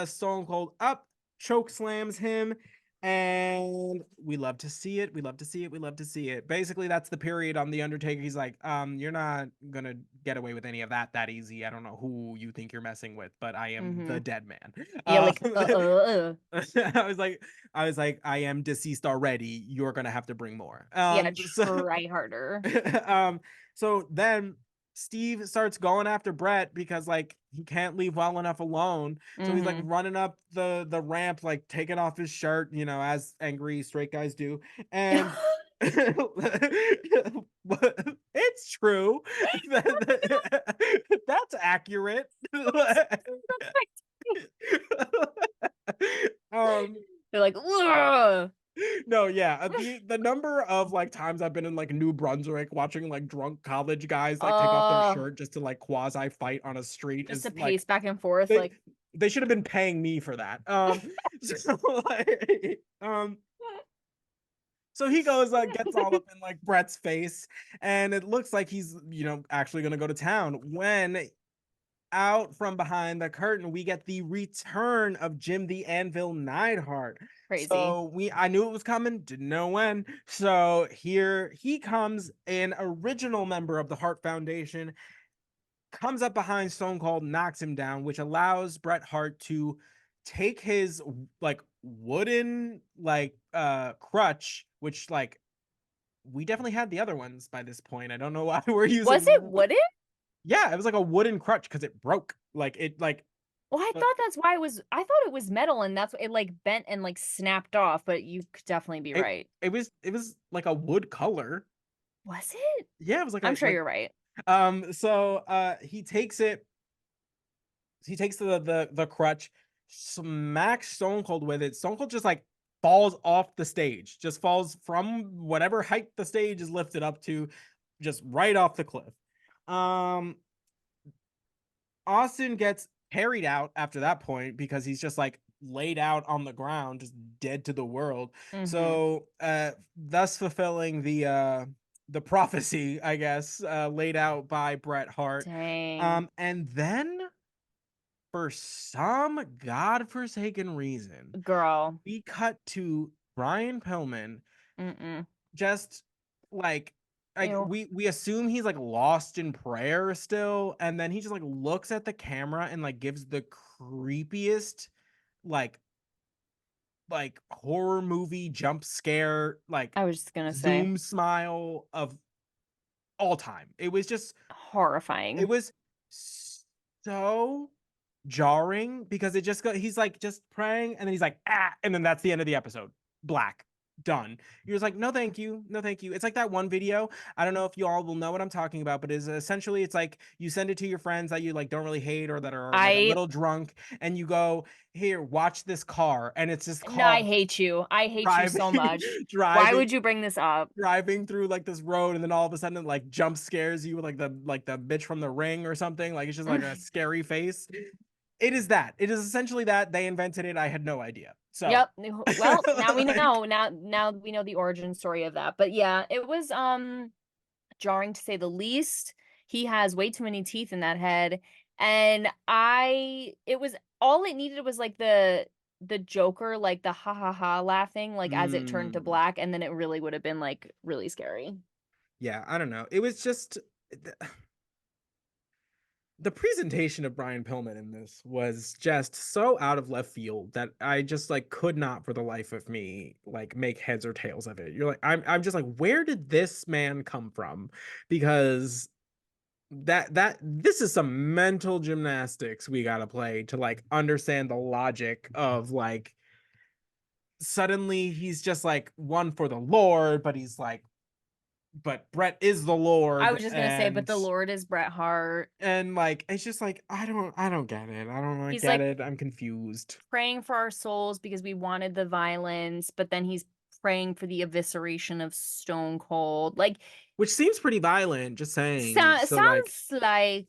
Stone Cold up, choke slams him, and we love to see it. We love to see it. We love to see it. Basically, that's the period on the Undertaker. He's like, you're not gonna get away with any of that easy. I don't know who you think you're messing with, but I am the dead man. Yeah, Um, like, I was like, I am deceased already. You're gonna have to bring more. Yeah, So try harder. so then Steve starts going after Bret because like he can't leave well enough alone. So he's like Mm-hmm. running up the ramp, like taking off his shirt, as angry straight guys do. And it's true. That's accurate. um They're like, ugh! No, yeah, the number of, like, times I've been in, like, New Brunswick watching, like, drunk college guys, like, take off their Oh, shirt just to, like, quasi fight on a street just to is, like, pace back and forth, they like they should have been paying me for that. So, like, so he goes, gets all up in, like, Bret's face, and it looks like he's, actually gonna go to town when out from behind the curtain, we get the return of Jim the Anvil Neidhart. crazy. So I knew it was coming, didn't know when. So here he comes, an original member of the Hart Foundation, comes up behind Stone Cold, knocks him down, which allows Bret Hart to take his like wooden crutch, which like we definitely had the other ones by this point. I don't know why we're Was it using. wooden? Yeah, it was like a wooden crutch because it broke. Well, I uh, thought that's why I thought it was metal and that's it like bent and like snapped off, but you could definitely be it right. it was like a wood color. Was it? Yeah, it was like I'm a sure you're right. so he takes the crutch, smacks Stone Cold with it. Stone Cold just like falls off the stage, just falls from whatever height the stage is lifted up to, just right off the cliff. Um Austin gets carried out after that point because he's just like laid out on the ground, just dead to the world. Mhm. So, thus fulfilling the prophecy, I guess, laid out by Bret Hart. Dang. And then for some godforsaken reason, Girl. we cut to Brian Pillman Mm-mm. just like Ew. we assume he's like lost in prayer still, and then he just like looks at the camera and like gives the creepiest like horror movie jump scare like I was just gonna say zoom smile of all time. It horrifying. was so jarring because he's like just praying and then he's like and then that's the end of the episode. Black. Done. You're just like, no thank you, no thank you. It's like that one video, I don't know if you all will know what I'm talking about, but is essentially it's like you send it to your friends that you like don't really hate or that are like a I little drunk, and you go, here, watch this car, and it's this no, I car hate you. I hate you driving so much. Why driving would you bring this up? driving through like this road, and then all of a sudden it like jump scares you with like the bitch from the Ring or something. Like it's just like a scary face. It is that. It is essentially that. They invented it. I had no idea. So Yep. Well, now we like, know. Now we know the origin story of that. But yeah, it was jarring to say the least. He has way too many teeth in that head. And it was all it needed was like the Joker, like the ha ha ha laughing, like as it turned to mm, black, and then it really would have been like really scary. yeah, I don't know. It was just the presentation of Brian Pillman in this was just so out of left field that I just like could not for the life of me like make heads or tails of it. You're like I'm just like, where did this man come from? Because that this is some mental gymnastics we got to play to like understand the logic of like suddenly he's just like one for the Lord, but he's like, but Brett is the I Lord, was just gonna say, but and the Lord is Bret Hart. like it's just like I don't get it. I don't like He's get like it. I'm confused. praying for our souls because we wanted the violence, but then he's praying for the evisceration of Stone Cold. Like, Which seems pretty violent, just saying. So like, sounds like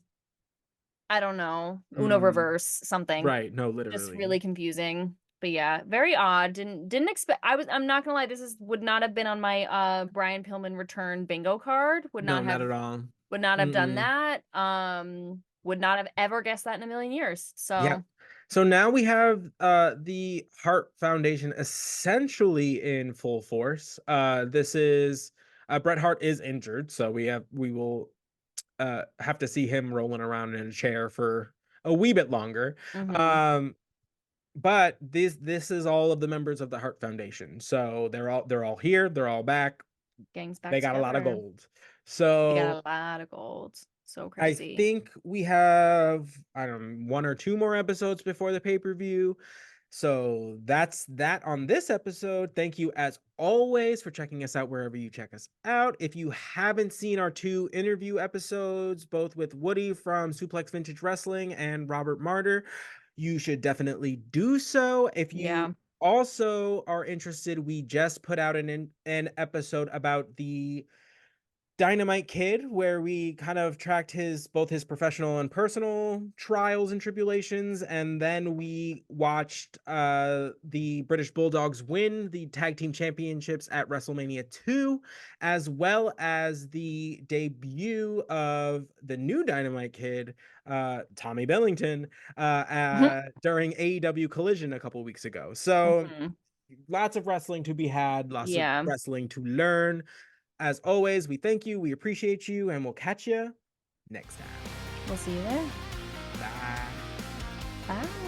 I don't know, Uno mm, reverse something. right, no, Just literally. really confusing. But yeah, very odd. Didn't expect. I'm not gonna lie. This is would not have been on my Brian Pillman return bingo card. No, not at all. Would not have done Mm-mm. that. Would not have ever guessed that in a million years. Yeah. So So now we have the Heart Foundation essentially in full force. This is Bret Hart is injured, so we will have to see him rolling around in a chair for a wee bit longer. mhm. Um but this is all of the members of the Heart Foundation. So they're all here, they're all back. Gang's back They got a lot of together. gold. They So got a lot of gold. So I crazy. think we have, I don't know, one or two more episodes before the pay-per-view. So that's that on this episode. Thank you as always for checking us out wherever you check us out. If you haven't seen our two interview episodes, both with Woody from Suplex Vintage Wrestling and Robert Martyr, you should definitely do so. If Yeah. you also are interested, we just put out an episode about the Dynamite Kid, where we kind of tracked both his professional and personal trials and tribulations, and then we watched the British Bulldogs win the tag team championships at WrestleMania 2, as well as the debut of the new Dynamite Kid, Tommy Billington, during AEW Collision a couple weeks ago. So Mhm. lots of wrestling to be had, lots of Yeah. wrestling to learn. As always, we thank you, we appreciate you, and we'll catch you next time. We'll see you there. Bye. Bye.